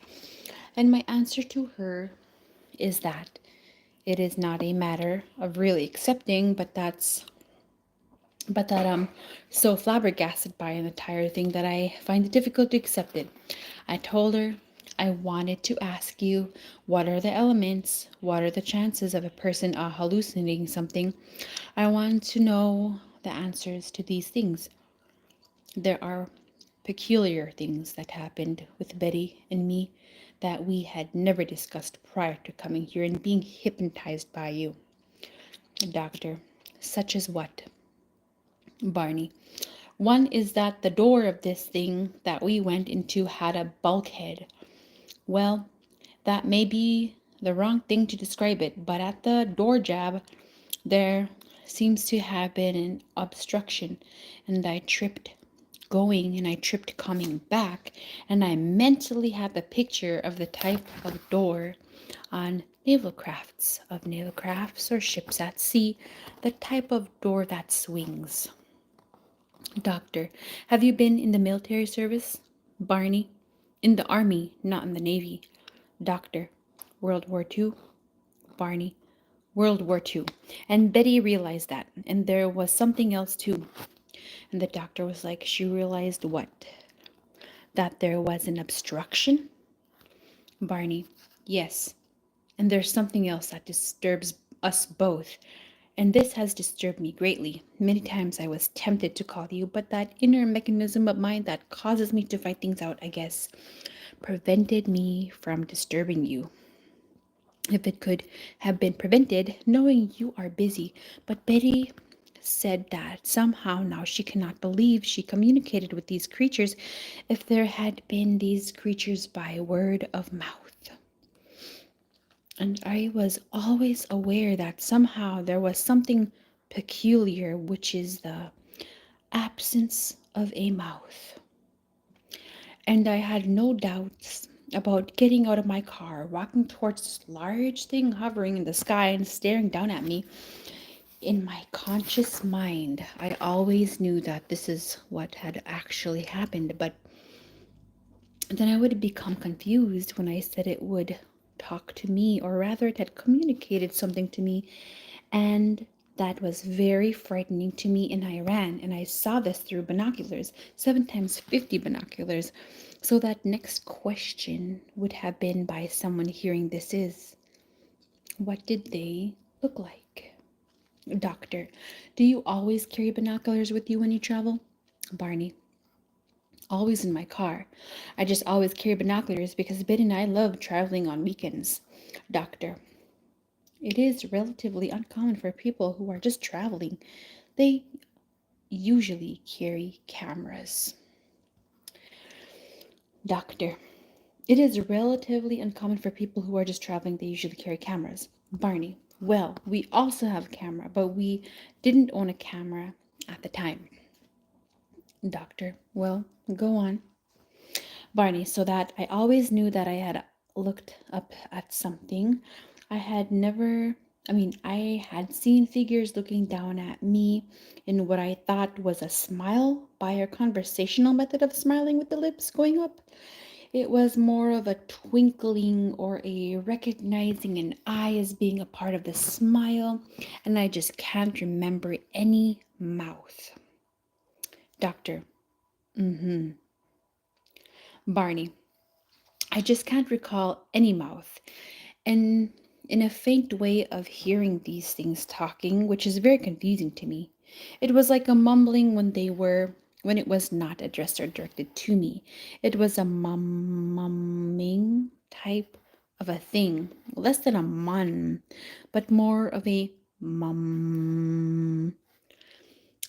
[SPEAKER 1] And my answer to her is that it is not a matter of really accepting, but that I'm so flabbergasted by an entire thing that I find it difficult to accept it. I told her I wanted to ask you, what are the elements? What are the chances of a person hallucinating something? I want to know the answers to these things. There are peculiar things that happened with Betty and me that we had never discussed prior to coming here and being hypnotized by you, doctor. Such as what? Barney. One is that the door of this thing that we went into had a bulkhead. Well, that may be the wrong thing to describe it, but at the door jab, there seems to have been an obstruction, and I tripped going and I tripped coming back, and I mentally had the picture of the type of door on naval crafts or ships at sea, the type of door that swings. Doctor, have you been in the military service? Barney, in the army, not in the navy. Doctor, World War II. Barney, World War II. And Betty realized that. And there was something else too. And the doctor was like, she realized what? That there was an obstruction? Barney, yes. And there's something else that disturbs us both. And this has disturbed me greatly. Many times I was tempted to call you, but that inner mechanism of mine that causes me to fight things out, I guess, prevented me from disturbing you. If it could have been prevented, knowing you are busy. But Betty said that somehow now she cannot believe she communicated with these creatures if there had been these creatures by word of mouth. And I was always aware that somehow there was something peculiar, which is the absence of a mouth. And I had no doubts about getting out of my car, walking towards this large thing hovering in the sky and staring down at me. In my conscious mind, I always knew that this is what had actually happened, but then I would become confused when I said it would talk to me, or rather, it had communicated something to me, and that was very frightening to me. And I ran, and I saw this through binoculars, 7 times 50 binoculars. So that next question would have been by someone hearing this is, what did they look like? Doctor, do you always carry binoculars with you when you travel? Barney, always in my car. I just always carry binoculars because Ben and I love traveling on weekends. Doctor, it is relatively uncommon for people who are just traveling. They usually carry cameras. Doctor, it is relatively uncommon for people who are just traveling. They usually carry cameras. Barney, well, we also have a camera, but we didn't own a camera at the time. Doctor, well, go on. Barney, so that I always knew that I had looked up at something. I had never, I had seen figures looking down at me in what I thought was a smile by a conversational method of smiling with the lips going up. It was more of a twinkling or a recognizing an eye as being a part of the smile, and I just can't remember any mouth. Doctor, Barney, I just can't recall any mouth. And in a faint way of hearing these things talking, which is very confusing to me. It was like a mumbling when it was not addressed or directed to me. It was a mumming type of a thing, less than a mun, but more of a mum.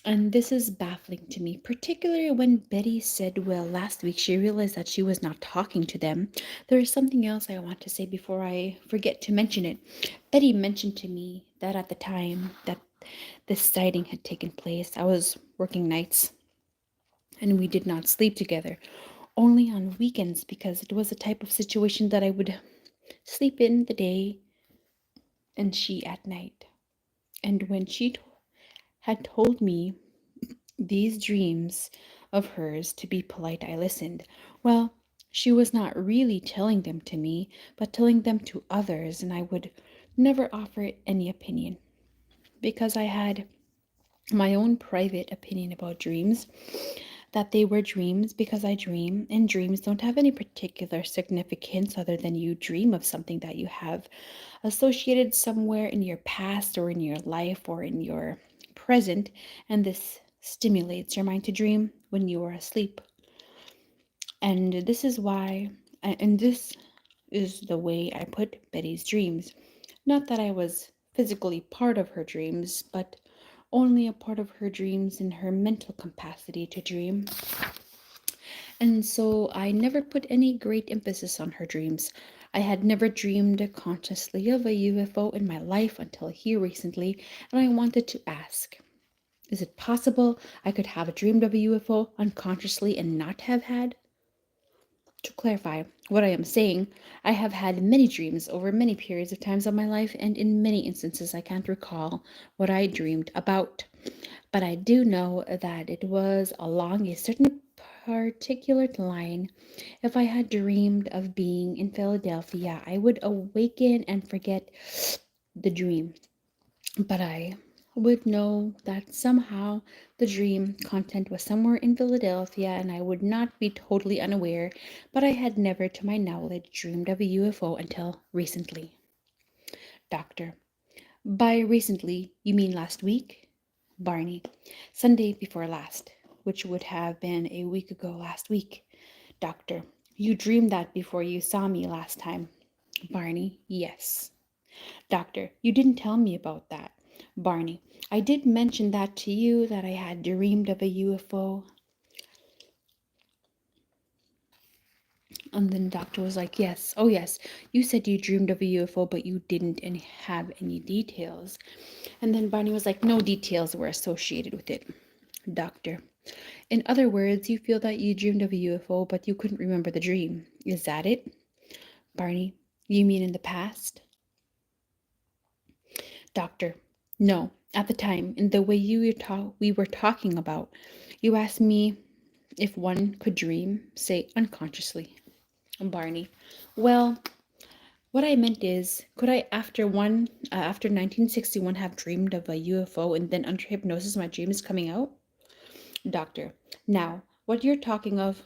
[SPEAKER 1] And this is baffling to me, particularly when Betty said, well, last week she realized that she was not talking to them. There is something else I want to say before I forget to mention it. Betty mentioned to me that at the time that this sighting had taken place, I was working nights and we did not sleep together, only on weekends because it was a type of situation that I would sleep in the day and she at night. And when she had told me these dreams of hers, to be polite, I listened. Well, she was not really telling them to me, but telling them to others, and I would never offer any opinion because I had my own private opinion about dreams, that they were dreams because I dream, and dreams don't have any particular significance other than you dream of something that you have associated somewhere in your past or in your life or in your present, and this stimulates your mind to dream when you are asleep. And this is the way I put Betty's dreams. Not that I was physically part of her dreams, but only a part of her dreams in her mental capacity to dream. And so I never put any great emphasis on her dreams. I had never dreamed consciously of a UFO in my life until here recently, and I wanted to ask, is it possible I could have dreamed of a UFO unconsciously and not have had? To clarify what I am saying, I have had many dreams over many periods of times of my life, and in many instances I can't recall what I dreamed about. But I do know that it was along a certain particular line. If I had dreamed of being in Philadelphia, I would awaken and forget the dream. But I would know that somehow the dream content was somewhere in Philadelphia and I would not be totally unaware, but I had never, to my knowledge, dreamed of a UFO until recently. Doctor. By recently, you mean last week? Barney. Sunday before last, which would have been a week ago last week. Doctor. You dreamed that before you saw me last time. Barney. Yes. Doctor, you didn't tell me about that. Barney, I did mention that to you, that I had dreamed of a UFO. And then Doctor was like, yes, oh yes, you said you dreamed of a UFO, but you didn't have any details. And then Barney was like, no details were associated with it. Doctor, in other words, you feel that you dreamed of a UFO, but you couldn't remember the dream. Is that it? Barney, you mean in the past? Doctor, no, at the time, in the way we were talking about, you asked me if one could dream, say unconsciously. Barney, well, what I meant is, could I, after 1961, have dreamed of a UFO and then under hypnosis my dream is coming out? Doctor, now, what you're talking of,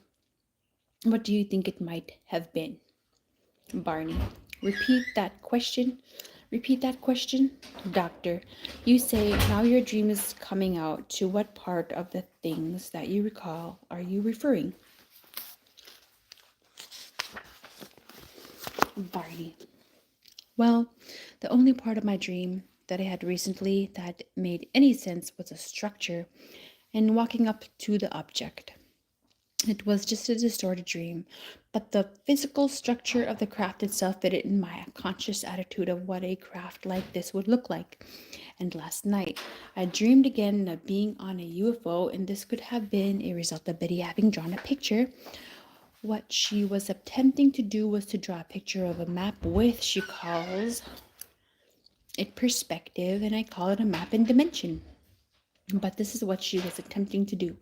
[SPEAKER 1] what do you think it might have been? Barney, repeat that question. Repeat that question. Doctor, you say now your dream is coming out. To what part of the things that you recall are you referring? Barney, well, the only part of my dream that I had recently that made any sense was a structure and walking up to the object. It was just a distorted dream, but the physical structure of the craft itself fitted in my conscious attitude of what a craft like this would look like. And last night, I dreamed again of being on a UFO, and this could have been a result of Betty having drawn a picture. What she was attempting to do was to draw a picture of a map with, she calls it perspective, and I call it a map in dimension. But this is what she was attempting to do.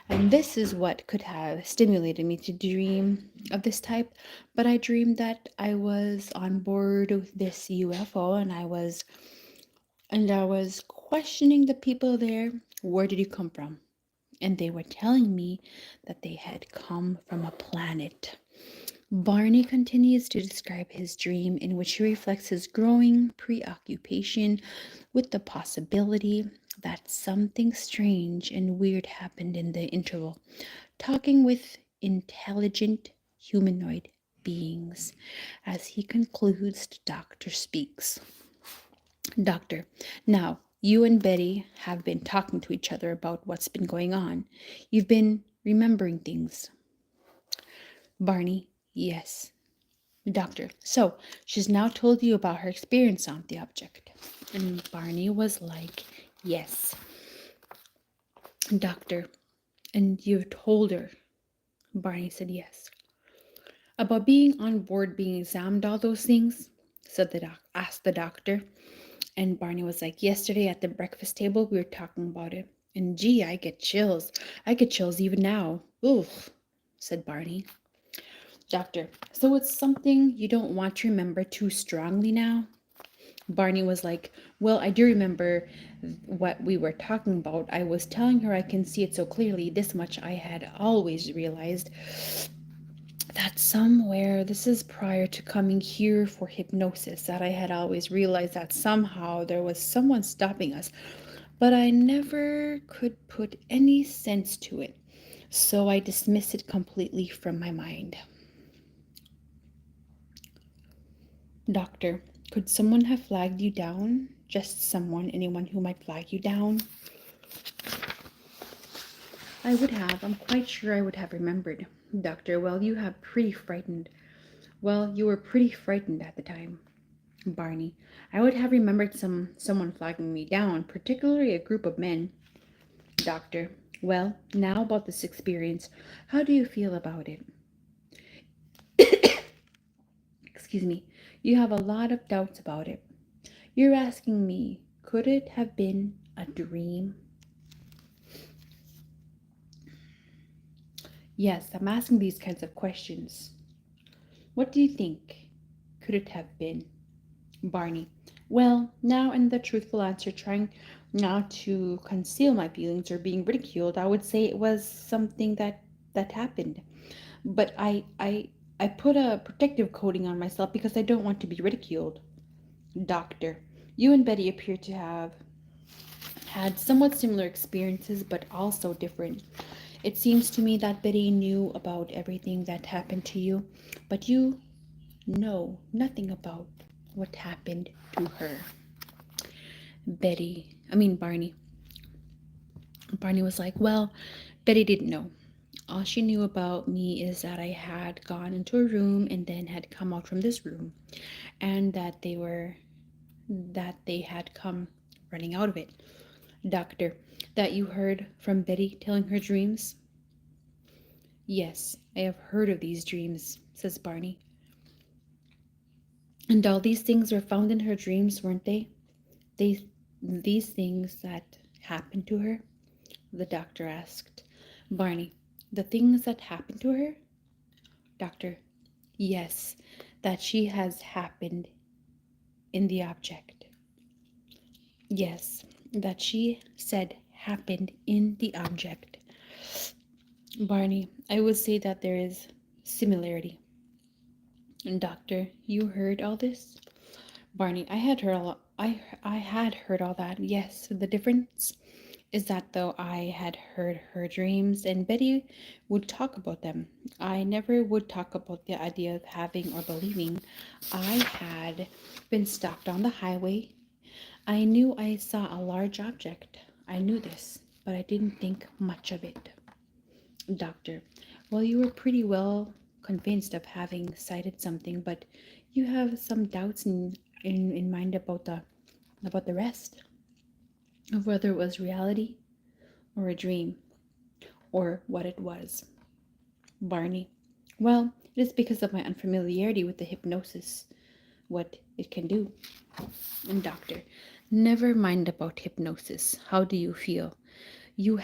[SPEAKER 1] And this is what could have stimulated me to dream of this type. But I dreamed that I was on board with this UFO and I was questioning the people there, where did you come from? And they were telling me that they had come from a planet. Barney continues to describe his dream, in which he reflects his growing preoccupation with the possibility that something strange and weird happened in the interval, talking with intelligent humanoid beings. As he concludes, the doctor speaks. Doctor, now you and Betty have been talking to each other about what's been going on. You've been remembering things. Barney, yes. Doctor, so she's now told you about her experience on the object. And Barney was like, yes. Doctor, and you've told her. Barney said yes. About being on board, being examined, all those things, asked the doctor. And Barney was like, yesterday at the breakfast table, we were talking about it. And gee, I get chills. I get chills even now. Oof, said Barney. Doctor, so it's something you don't want to remember too strongly now? Barney was like, well, I do remember what we were talking about. I was telling her I can see it so clearly. This much I had always realized, that somewhere, this is prior to coming here for hypnosis, that I had always realized that somehow there was someone stopping us, but I never could put any sense to it, so I dismissed it completely from my mind. Doctor, could someone have flagged you down? Just someone, anyone who might flag you down? I would have. I'm quite sure I would have remembered. Doctor, well, you have pretty frightened. Well, you were pretty frightened at the time. Barney, I would have remembered someone flagging me down, particularly a group of men. Doctor, well, now about this experience, how do you feel about it? Excuse me. You have a lot of doubts about it. You're asking me, could it have been a dream? Yes, I'm asking these kinds of questions. What do you think? Could it have been? Barney. Well, now in the truthful answer, trying not to conceal my feelings or being ridiculed, I would say it was something that happened. But I put a protective coating on myself because I don't want to be ridiculed. Doctor, you and Betty appear to have had somewhat similar experiences, but also different. It seems to me that Betty knew about everything that happened to you, but you know nothing about what happened to her. Barney. Barney was like, well, Betty didn't know. All she knew about me is that I had gone into a room and then had come out from this room, and that they had come running out of it. Doctor, that you heard from Betty telling her dreams? Yes, I have heard of these dreams, says Barney. And all these things were found in her dreams, weren't they? They these things that happened to her? The doctor asked. Barney, the things that happened to her? Doctor, yes, that she has happened in the object. Yes, that she said happened in the object. Barney, I would say that there is similarity. Doctor, you heard all this? Barney, I had heard all that. Yes, the difference is that though I had heard her dreams and Betty would talk about them, I never would talk about the idea of having or believing. I had been stopped on the highway. I knew I saw a large object. I knew this, but I didn't think much of it. Doctor, well, you were pretty well convinced of having sighted something, but you have some doubts in mind about the rest of whether it was reality or a dream or what it was. Barney, well, it is because of my unfamiliarity with the hypnosis, what it can do. And Doctor, never mind about hypnosis. How do you feel? You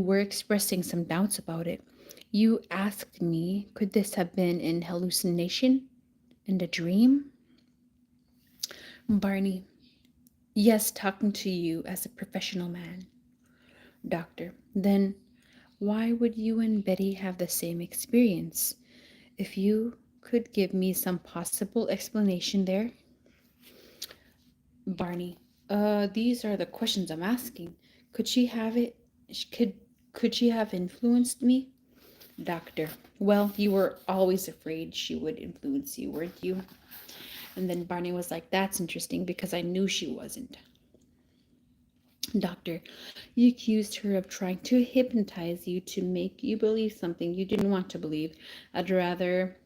[SPEAKER 1] were expressing some doubts about it. You asked me, could this have been an hallucination and a dream? Barney, yes, talking to you as a professional man. Doctor, then why would you and Betty have the same experience? If you could give me some possible explanation there. Barney, these are the questions I'm asking. Could she have it? Could could she have influenced me? Doctor, well, you were always afraid she would influence you, weren't you? And then Barney was like, that's interesting because I knew she wasn't. Doctor, you accused her of trying to hypnotize you to make you believe something you didn't want to believe. I'd rather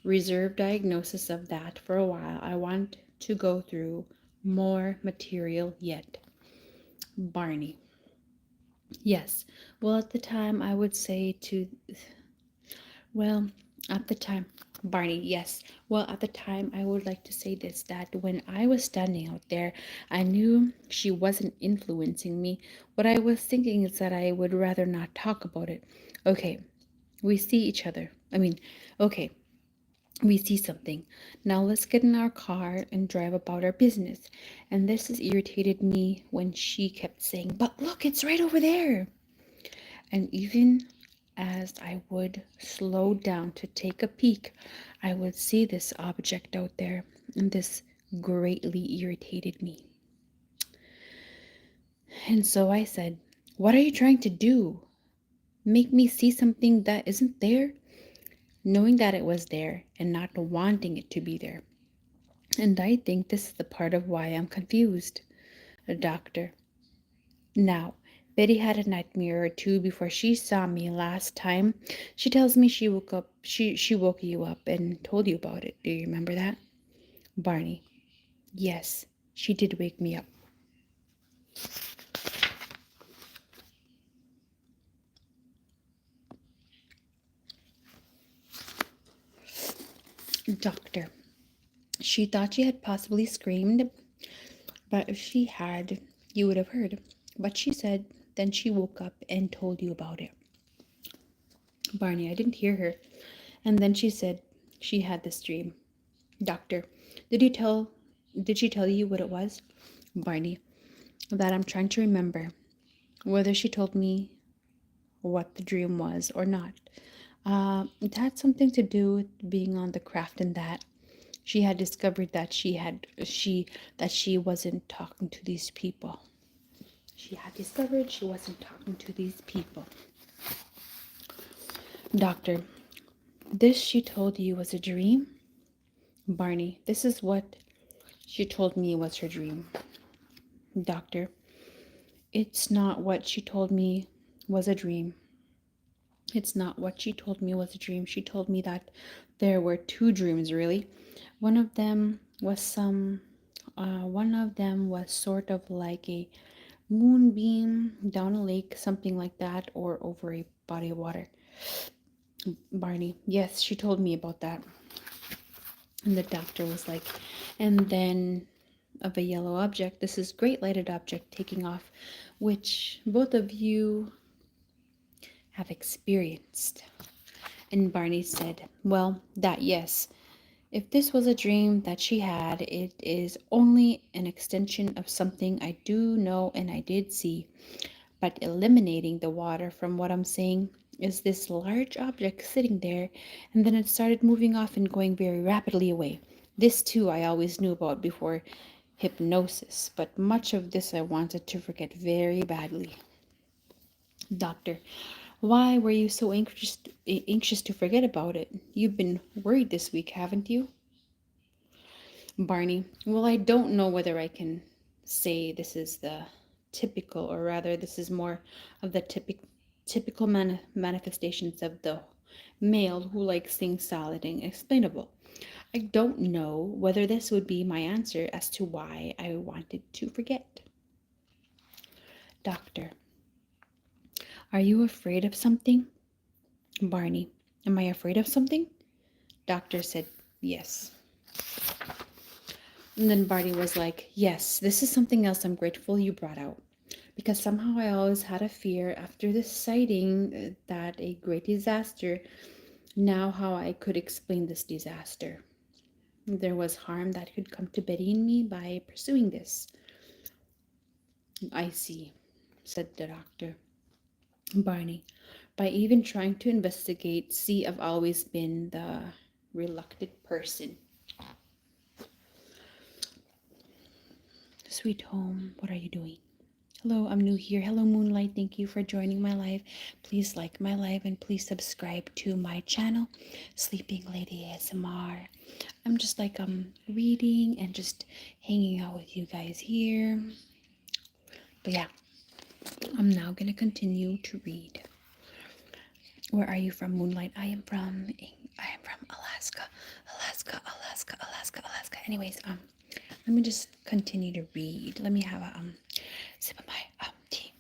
[SPEAKER 1] reserve diagnosis of that for a while. I want to go through more material yet. Barney. Yes. Well, at the time, I would say to. Well, at the time. Barney, yes. Well, at the time, I would like to say this that when I was standing out there, I knew she wasn't influencing me. What I was thinking is that I would rather not talk about it. Okay, we see each other. Okay, we see something. Now let's get in our car and drive about our business. And this has irritated me when she kept saying, but look, it's right over there. And even as I would slow down to take a peek, I would see this object out there, and this greatly irritated me. And so I said, what are you trying to do? Make me see something that isn't there? Knowing that it was there and not wanting it to be there. And I think this is the part of why I'm confused. A doctor. Now, Betty had a nightmare or two before she saw me last time. She tells me she woke you up and told you about it. Do you remember that? Barney. Yes, she did wake me up. Doctor. She thought she had possibly screamed, but if she had, you would have heard. But she said then she woke up and told you about it. Barney, I didn't hear her. And then she said she had this dream. Doctor, did you tell did she tell you what it was? Barney, that I'm trying to remember whether she told me what the dream was or not. It had something to do with being on the craft and that she had discovered that she wasn't talking to these people. She had discovered she wasn't talking to these people. Doctor, this she told you was a dream? Barney, this is what she told me was her dream. Doctor, it's not what she told me was a dream. It's not what she told me was a dream. She told me that there were two dreams, really. One of them was sort of like a moonbeam down a lake, something like that, or over a body of water. Barney, yes, she told me about that. And the doctor was like, and then of a yellow object, this is great lighted object taking off, which both of you have experienced. And Barney said, well, that yes. If this was a dream that she had, it is only an extension of something I do know and I did see. But eliminating the water from what I'm saying is this large object sitting there, and then it started moving off and going very rapidly away. This too I always knew about before hypnosis, but much of this I wanted to forget very badly. Doctor, why were you so anxious to forget about it? You've been worried this week, haven't you? Barney, well, I don't know whether I can say this is the typical, or rather, this is more of the typical manifestations of the male who likes things solid and explainable. I don't know whether this would be my answer as to why I wanted to forget. Doctor, are you afraid of something? Barney, am I afraid of something? Doctor said, yes. And then Barney was like, yes, this is something else I'm grateful you brought out. Because somehow I always had a fear after this sighting that a great disaster, now how I could explain this disaster. There was harm that could come to Betty and me by pursuing this. I see, said the doctor. Barney, by even trying to investigate, see, I've always been the reluctant person. Sweet home, what are you doing? Hello, I'm new here. Hello, Moonlight. Thank you for joining my live. Please like my live and please subscribe to my channel, Sleeping Lady ASMR. I'm just like reading and just hanging out with you guys here. But yeah, I'm now gonna continue to read. Where are you from, Moonlight? I am from Alaska. Alaska. Anyways, let me just continue to read. Let me have a sip of my tea.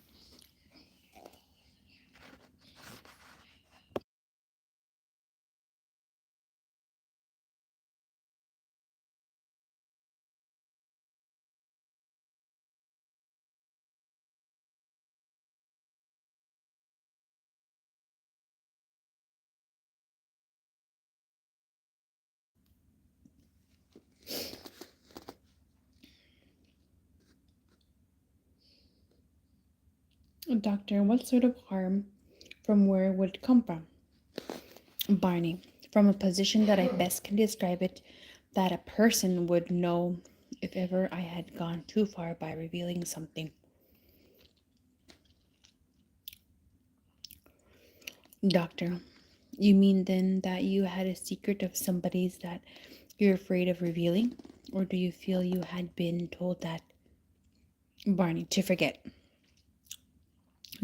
[SPEAKER 1] Doctor, what sort of harm from where would it come from? Barney, from a position that I best can describe it, that a person would know if ever I had gone too far by revealing something. Doctor, you mean then that you had a secret of somebody's that you're afraid of revealing? Or do you feel you had been told that? Barney, to forget.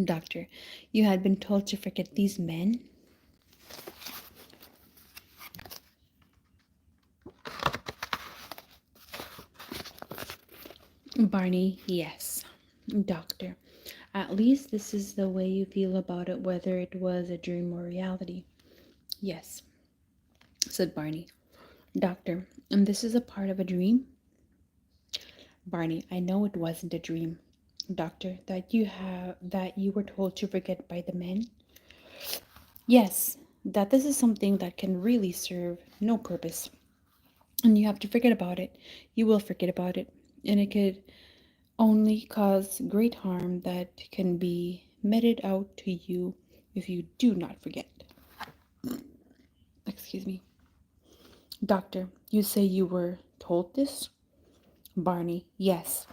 [SPEAKER 1] Doctor, you had been told to forget these men? Barney, yes. Doctor, at least this is the way you feel about it, whether it was a dream or reality. Yes, said Barney. Doctor, and this is a part of a dream? Barney, I know it wasn't a dream. Doctor, that you were told to forget by the men? Yes, that this is something that can really serve no purpose. And you have to forget about it. You will forget about it. And it could only cause great harm that can be meted out to you if you do not forget. Excuse me. Doctor, you say you were told this? Barney, yes.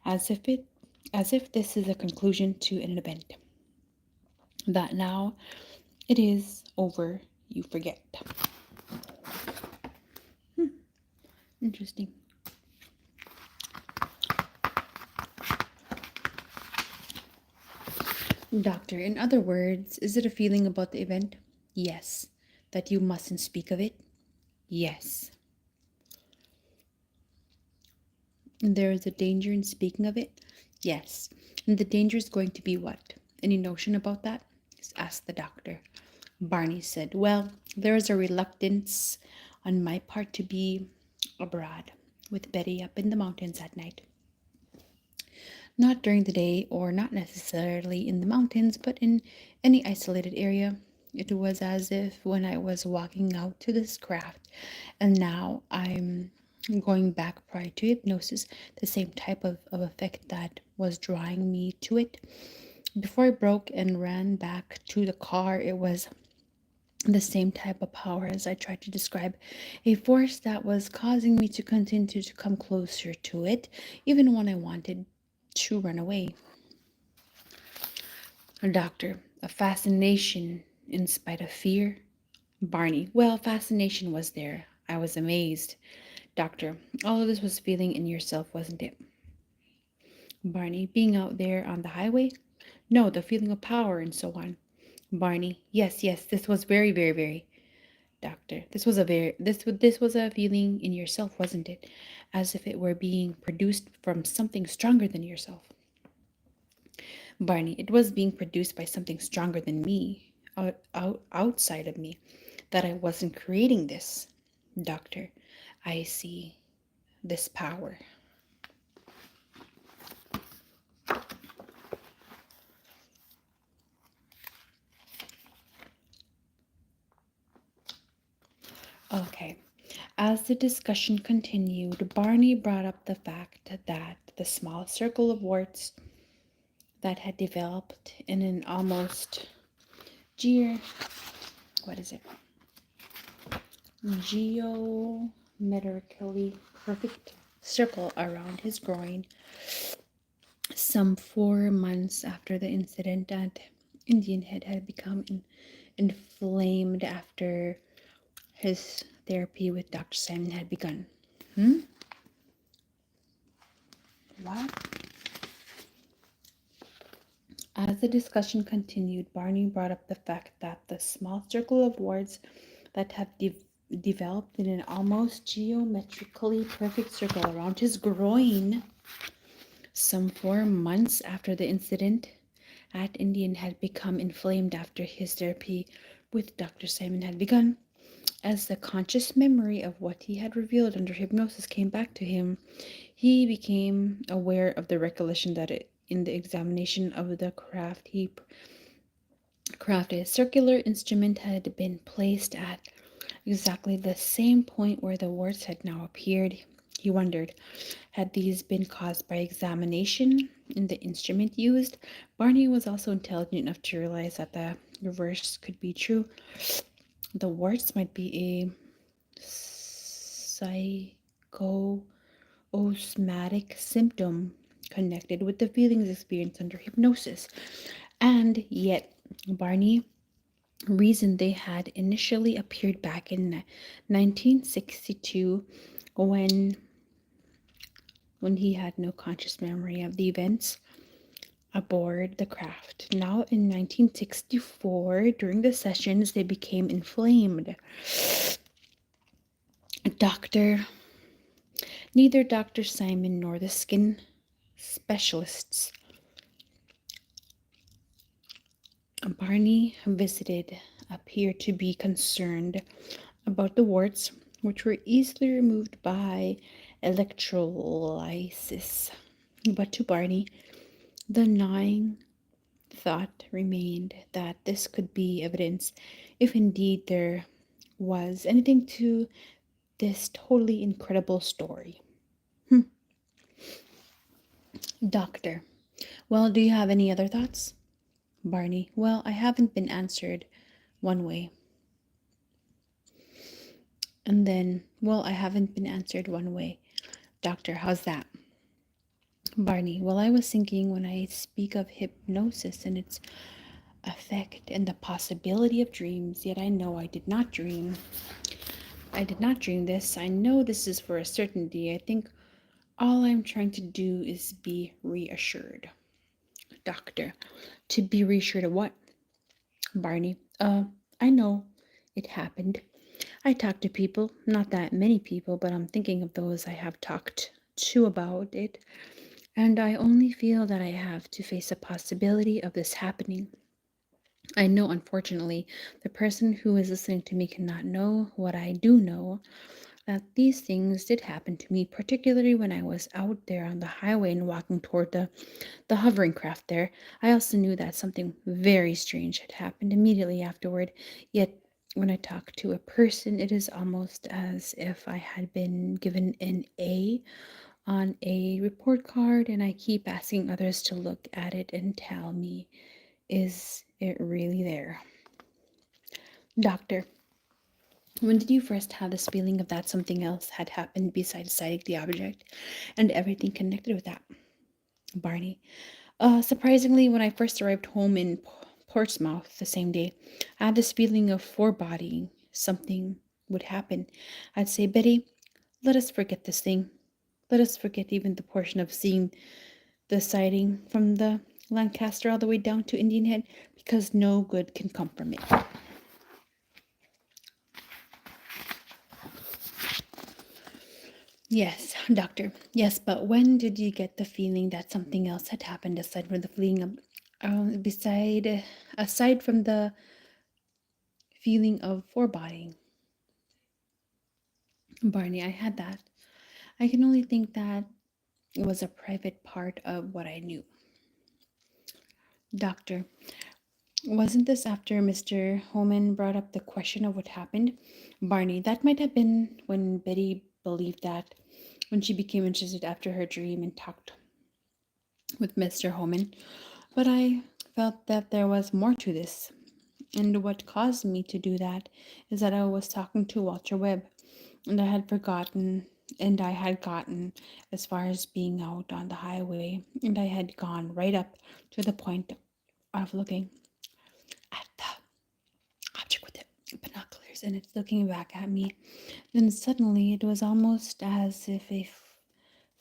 [SPEAKER 1] As if this is a conclusion to an event. That now it is over, you forget. Interesting. Doctor, in other words, is it a feeling about the event? Yes. That you mustn't speak of it? Yes. And there is a danger in speaking of it? Yes. And the danger is going to be what? Any notion about that? Asked the doctor. Barney said, well, there is a reluctance on my part to be abroad with Betty up in the mountains at night. Not during the day, or not necessarily in the mountains, but in any isolated area. It was as if when I was walking out to this craft, and now I'm going back prior to hypnosis, the same type of effect that was drawing me to it. Before I broke and ran back to the car, it was the same type of power as I tried to describe, a force that was causing me to continue to come closer to it, even when I wanted to run away. A doctor, a fascination in spite of fear. Barney, well, fascination was there. I was amazed. Doctor, all of this was feeling in yourself, wasn't it? Barney, being out there on the highway? No, the feeling of power and so on. Barney, yes, this was very. Doctor, this was a feeling in yourself, wasn't it? As if it were being produced from something stronger than yourself. Barney, it was being produced by something stronger than me, outside of me, that I wasn't creating this. Doctor, I see this power. Okay. As the discussion continued, Barney brought up the fact that the small circle of warts that had developed in an almost what is it? Geometrically perfect circle around his groin. Some 4 months after the incident, that Indian Head had become inflamed after his therapy with Dr. Simon had begun. What? As the discussion continued, Barney brought up the fact that the small circle of warts that have developed in an almost geometrically perfect circle around his groin some 4 months after the incident at Indian had become inflamed after his therapy with Dr. Simon had begun. As the conscious memory of what he had revealed under hypnosis came back to him, he became aware of the recollection that in the examination of the craft he crafted, a circular instrument had been placed at exactly the same point where the warts had now appeared. He wondered, had these been caused by examination in the instrument used? Barney was also intelligent enough to realize that the reverse could be true. The warts might be a psychoosmotic symptom connected with the feelings experienced under hypnosis. And yet, Barney reason they had initially appeared back in 1962 when he had no conscious memory of the events aboard the craft. Now in 1964, during the sessions, they became inflamed. Neither Dr. Simon nor the skin specialists Barney visited appeared to be concerned about the warts, which were easily removed by electrolysis. But to Barney, the gnawing thought remained that this could be evidence, if indeed there was anything to this totally incredible story. Doctor, well, do you have any other thoughts? Barney, well, I haven't been answered one way. And then, well, I haven't been answered one way. Doctor, how's that? Barney, well, I was thinking when I speak of hypnosis and its effect and the possibility of dreams, yet I know I did not dream. I did not dream this. I know this is for a certainty. I think all I'm trying to do is be reassured. Doctor, to be reassured of what? Barney, I know it happened. I talk to people, not that many people, but I'm thinking of those I have talked to about it. And I only feel that I have to face a possibility of this happening. I know, unfortunately, the person who is listening to me cannot know what I do know, that these things did happen to me, particularly when I was out there on the highway and walking toward the hovering craft there. I also knew that something very strange had happened immediately afterward, yet when I talk to a person, it is almost as if I had been given an A on a report card, and I keep asking others to look at it and tell me, is it really there? Doctor, when did you first have this feeling of that something else had happened besides sighting the object and everything connected with that? Barney, surprisingly, when I first arrived home in Portsmouth the same day, I had this feeling of forebodying something would happen. I'd say, Betty, let us forget this thing. Let us forget even the portion of seeing the sighting from the Lancaster all the way down to Indian Head, because no good can come from it. Yes, doctor. Yes, but when did you get the feeling that something else had happened aside from the feeling of, aside from the feeling of foreboding? Barney, I had that. I can only think that it was a private part of what I knew. Doctor, wasn't this after Mr. Holman brought up the question of what happened? Barney, that might have been when Betty believed that, when she became interested after her dream and talked with Mr. Holman. But I felt that there was more to this. And what caused me to do that is that I was talking to Walter Webb, and I had gotten as far as being out on the highway, and I had gone right up to the point of looking at the object with the binoculars, and it's looking back at me. Then suddenly it was almost as if a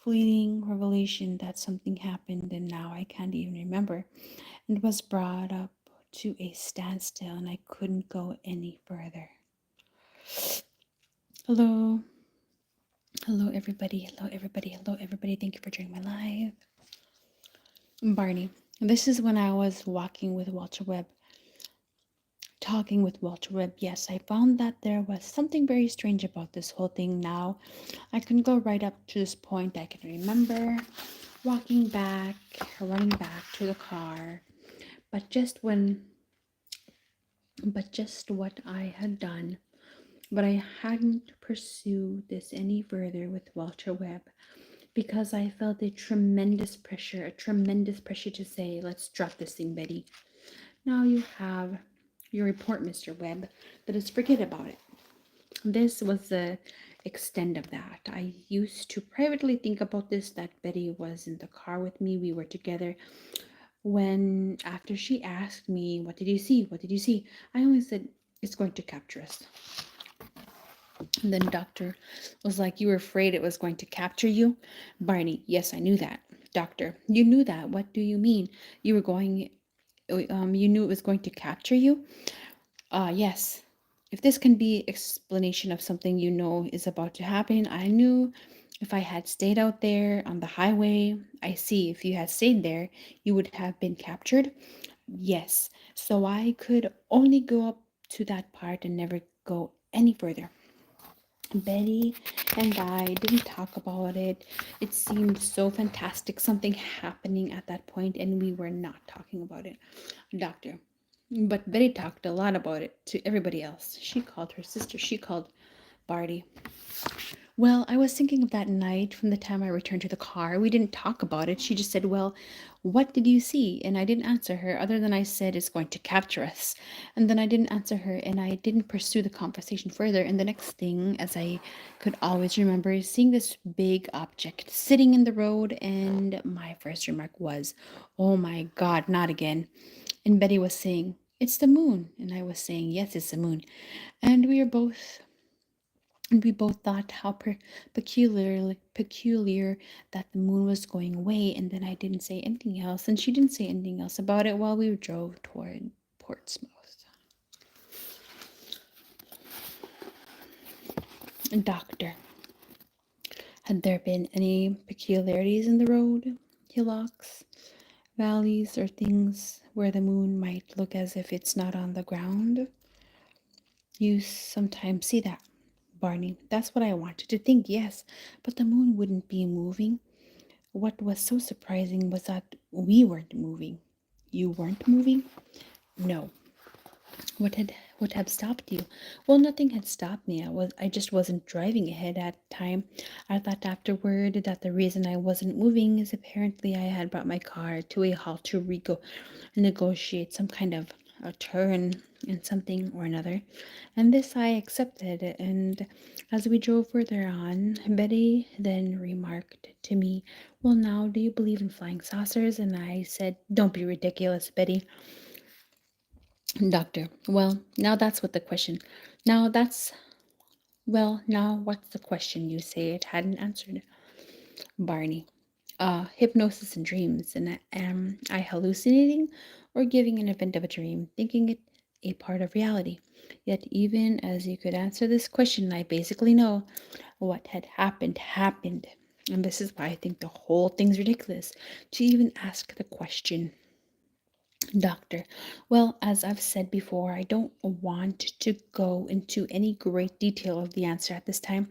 [SPEAKER 1] fleeting revelation that something happened, and now I can't even remember, and was brought up to a standstill, and I couldn't go any further. Hello. Hello, everybody. Hello, everybody. Hello, everybody. Thank you for joining my live. Barney. This is when I was walking with Walter Webb, talking with Walter Webb. Yes, I found that there was something very strange about this whole thing now. I can go right up to this point. I can remember walking back, running back to the car, but just what I had done. But I hadn't pursued this any further with Walter Webb because I felt a tremendous pressure to say, let's drop this thing, Betty. Now you have your report, Mr. Webb. Let us forget about it. This was the extent of that. I used to privately think about this, that Betty was in the car with me. We were together. When, after she asked me, what did you see? What did you see? I only said, it's going to capture us. And then Doctor was like, you were afraid it was going to capture you? Barney, yes, I knew that. Doctor, you knew that. What do you mean? You were going, you knew it was going to capture you? Yes. If this can be explanation of something you know is about to happen, I knew if I had stayed out there on the highway. I see. If you had stayed there, you would have been captured. Yes. So I could only go up to that part and never go any further. Betty and I didn't talk about it. It seemed so fantastic, something happening at that point, and we were not talking about it. Doctor. But Betty talked a lot about it to everybody else. She called her sister. She called Barty. Well, I was thinking of that night from the time I returned to the car. We didn't talk about it. She just said, well, what did you see? And I didn't answer her other than I said it's going to capture us. And then I didn't answer her and I didn't pursue the conversation further. And the next thing, as I could always remember, is seeing this big object sitting in the road. And my first remark was, oh my God, not again. And Betty was saying, it's the moon. And I was saying, yes, it's the moon. And we both thought how peculiar that the moon was going away, and then I didn't say anything else, and she didn't say anything else about it while we drove toward Portsmouth. Doctor, had there been any peculiarities in the road, hillocks, valleys, or things where the moon might look as if it's not on the ground? You sometimes see that, Barney. That's what I wanted to think, yes, but the moon wouldn't be moving. What was so surprising was that we weren't moving. You weren't moving? No. What had stopped you? Well, nothing had stopped me. I just wasn't driving ahead at the time. I thought afterward that the reason I wasn't moving is apparently I had brought my car to a halt to negotiate some kind of a turn in something or another. And this I accepted, and as we drove further on, Betty then remarked to me, well, now, do you believe in flying saucers? And I said, don't be ridiculous, Betty. Doctor, well, now that's what the question. Now that's, well, now what's the question you say it hadn't answered? Barney, hypnosis and dreams. And am I hallucinating or giving an event of a dream, thinking it a part of reality? Yet, even as you could answer this question, I basically know what had happened. And this is why I think the whole thing's ridiculous to even ask the question. Doctor, well, as I've said before, I don't want to go into any great detail of the answer at this time.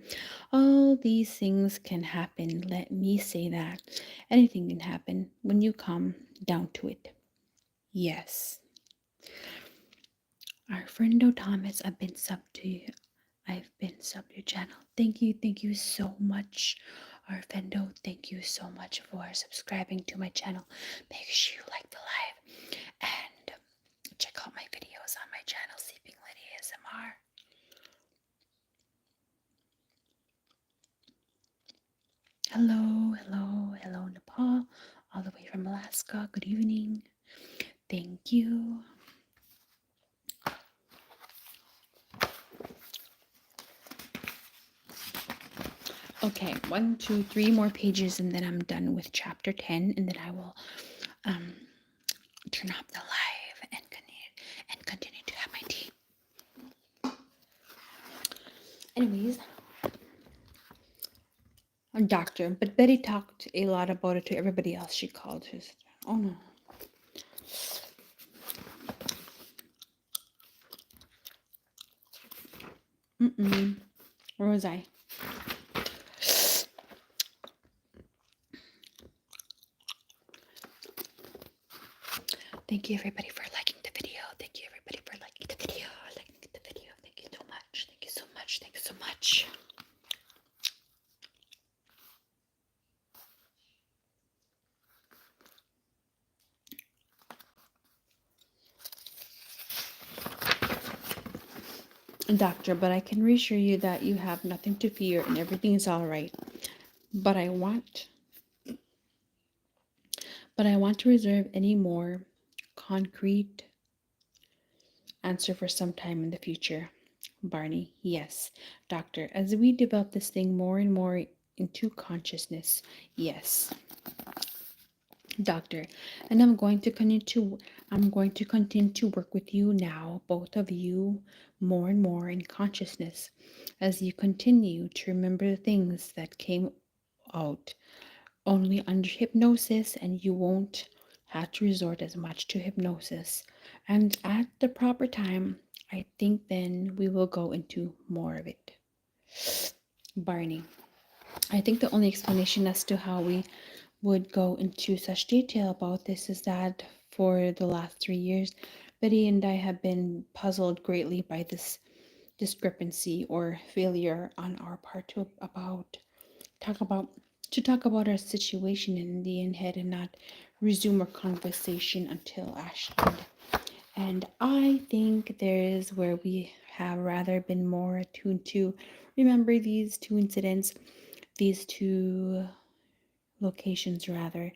[SPEAKER 1] All these things can happen. Let me say that. Anything can happen when you come down to it. Yes. Our friend Thomas, I've been subbed to you. I've been subbed to your channel. Thank you so much. Our Fendo, thank you so much for subscribing to my channel. Make sure you like the live and check out my videos on my channel. hello, Nepal, all the way from Alaska. Good evening. Thank you. Okay, 1, 2, 3 more pages, and then I'm done with chapter 10, and then I will turn off the live and continue to have my tea. Anyways, a doctor, but Betty talked a lot about it to everybody else she called. His, oh no. Where was I? Thank you everybody for liking the video. Thank you everybody for liking the video. Thank you so much. Thank you so much. Thank you so much. Doctor, but I can reassure you that you have nothing to fear and everything is all right. But I want to reserve any more concrete answer for some time in the future. Barney, yes. Doctor, as we develop this thing more and more into consciousness, yes. Doctor, and I'm going to continue to work with you now, both of you, more and more in consciousness, as you continue to remember the things that came out only under hypnosis, and you won't have to resort as much to hypnosis. And at the proper time, I think then we will go into more of it. Barney, I think the only explanation as to how we would go into such detail about this is that for the last 3 years, Betty and I have been puzzled greatly by this discrepancy or failure on our part to talk about our situation, in the end had not resume our conversation until Ashland. And I think there is where we have rather been more attuned to remember these two incidents, these two locations rather,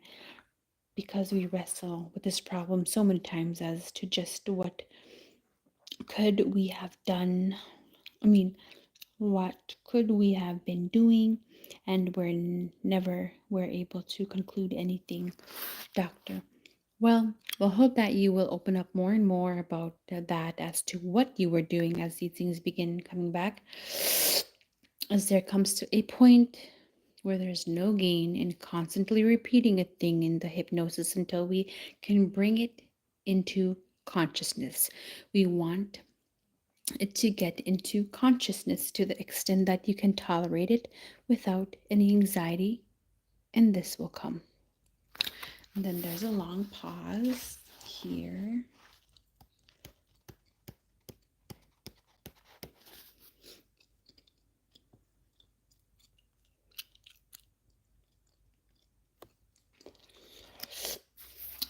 [SPEAKER 1] because we wrestle with this problem so many times as to just what could we have done. What could we have been doing? And we're able to conclude anything, Doctor. Well, we'll hope that you will open up more and more about that as to what you were doing as these things begin coming back. As there comes to a point where there's no gain in constantly repeating a thing in the hypnosis until we can bring it into consciousness. We want it to get into consciousness to the extent that you can tolerate it without any anxiety, and this will come. And then there's a long pause here.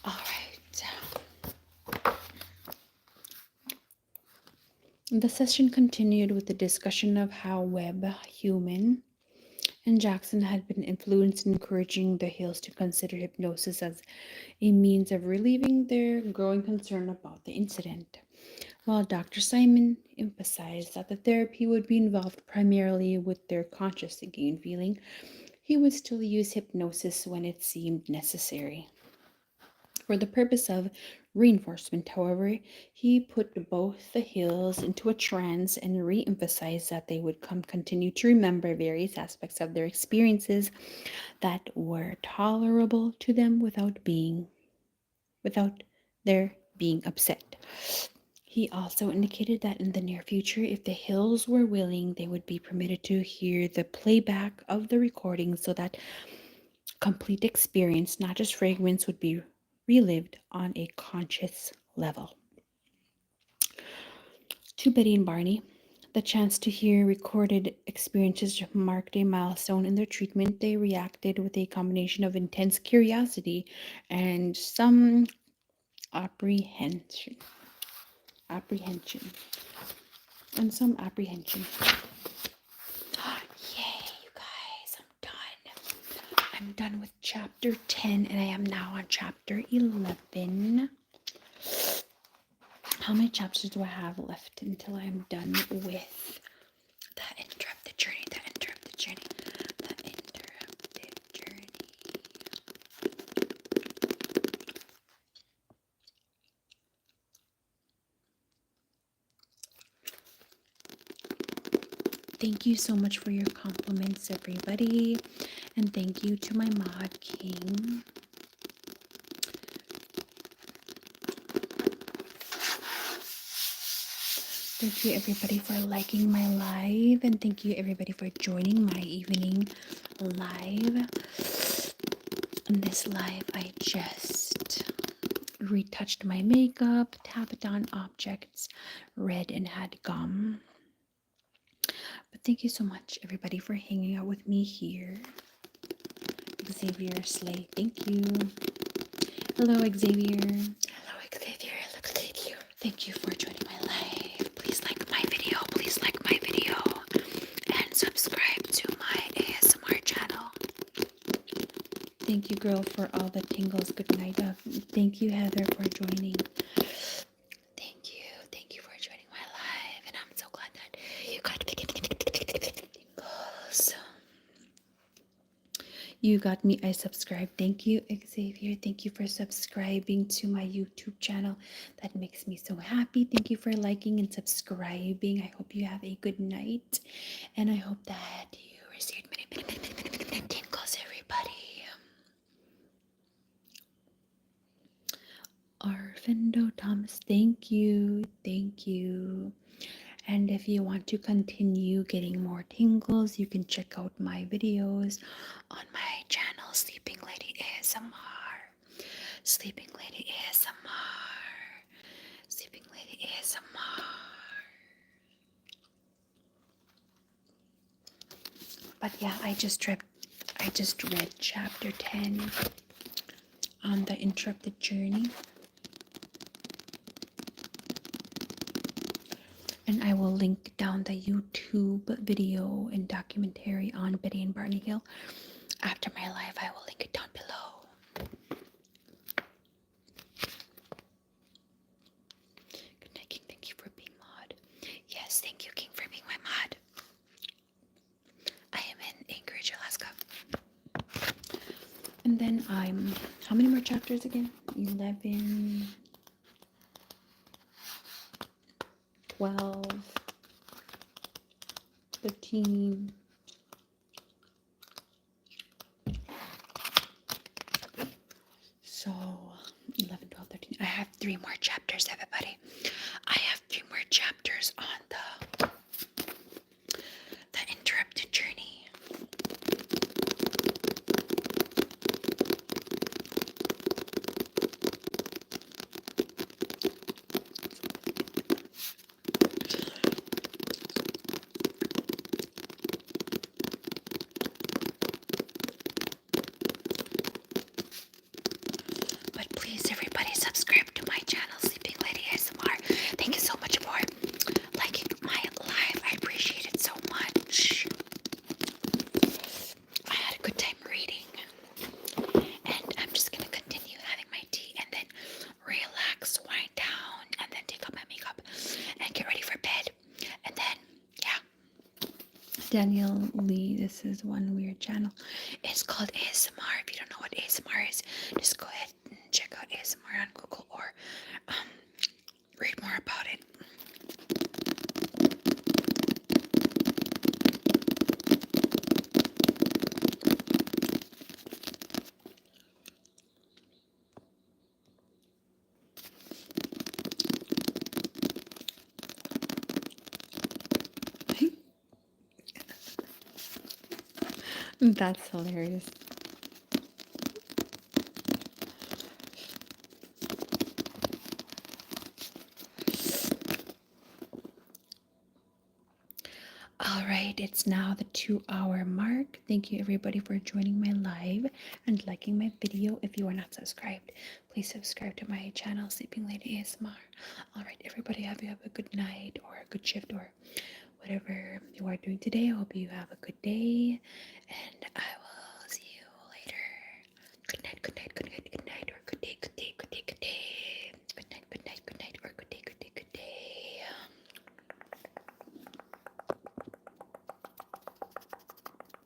[SPEAKER 1] All right. The session continued with the discussion of how Webb, Human, and Jackson had been influenced in encouraging the Hills to consider hypnosis as a means of relieving their growing concern about the incident. While Dr. Simon emphasized that the therapy would be involved primarily with their conscious thinking and feeling, he would still use hypnosis when it seemed necessary. For the purpose of reinforcement, however, he put both the Hills into a trance and re-emphasized that they would continue to remember various aspects of their experiences that were tolerable to them without their being upset. He also indicated that in the near future, if the Hills were willing, they would be permitted to hear the playback of the recording so that complete experience, not just fragments, would be relived on a conscious level. To Betty and Barney, the chance to hear recorded experiences marked a milestone in their treatment. They reacted with a combination of intense curiosity and some apprehension. Yay, you guys, I'm done. I'm done with chapter 10 and I am now on chapter 11. How many chapters do I have left until I'm done with the interrupted journey? The interrupted journey. The interrupted journey. Thank you so much for your compliments, everybody. And thank you to my mod king. Thank you everybody for liking my live, and thank you everybody for joining my evening live. In this live, I just retouched my makeup, tapped on objects, read and had gum. But thank you so much everybody for hanging out with me here. Xavier Slay, thank you. Hello Xavier. Hello Xavier. Look at you. Thank you for joining my live. Please like my video. Please like my video. And subscribe to my ASMR channel. Thank you, girl, for all the tingles. Good night. Thank you, Heather, for joining. Thank you. Thank you for joining my live. And I'm so glad that you got tingles. You got me. I subscribed. Thank you, Xavier. Thank you for subscribing to my YouTube channel. That makes me so happy. Thank you for liking and subscribing. I hope you have a good night. And I hope that you received many tingles, everybody. Arvindo Thomas, thank you. Thank you. And if you want to continue getting more tingles, you can check out my videos on my channel, Sleeping Lady ASMR. Sleeping Lady ASMR. Sleeping Lady ASMR. But yeah, I just read chapter 10 on the interrupted journey. And I will link down the YouTube video and documentary on Betty and Barney Hill. After my live, I will link it down below. Good night, King. Thank you for being mod. Yes, thank you, King, for being my mod. I am in Anchorage, Alaska. And then how many more chapters again? 11, 12, 13. So 11, 12, 13. I have 3 more chapters, everybody. I have 3 more chapters on the interrupted journey. But please, everybody, subscribe to my channel, Sleeping Lady ASMR. Thank you so much for liking my live. I appreciate it so much. I had a good time reading. And I'm just going to continue having my tea and then relax, wind down, and then take off my makeup and get ready for bed. And then, yeah. Daniel Lee, this is one weird channel. It's called ASMR. If you don't know what ASMR is, just go ahead and check out ASMR on Google or read more about it. That's hilarious. Alright, it's now the 2-hour mark. Thank you everybody for joining my live and liking my video. If you are not subscribed, please subscribe to my channel, Sleeping Lady ASMR. Alright, everybody, have a good night or a good shift or whatever you are doing today. I hope you have a good day, and I will see you later. night, good night, good night, good night, or good day, good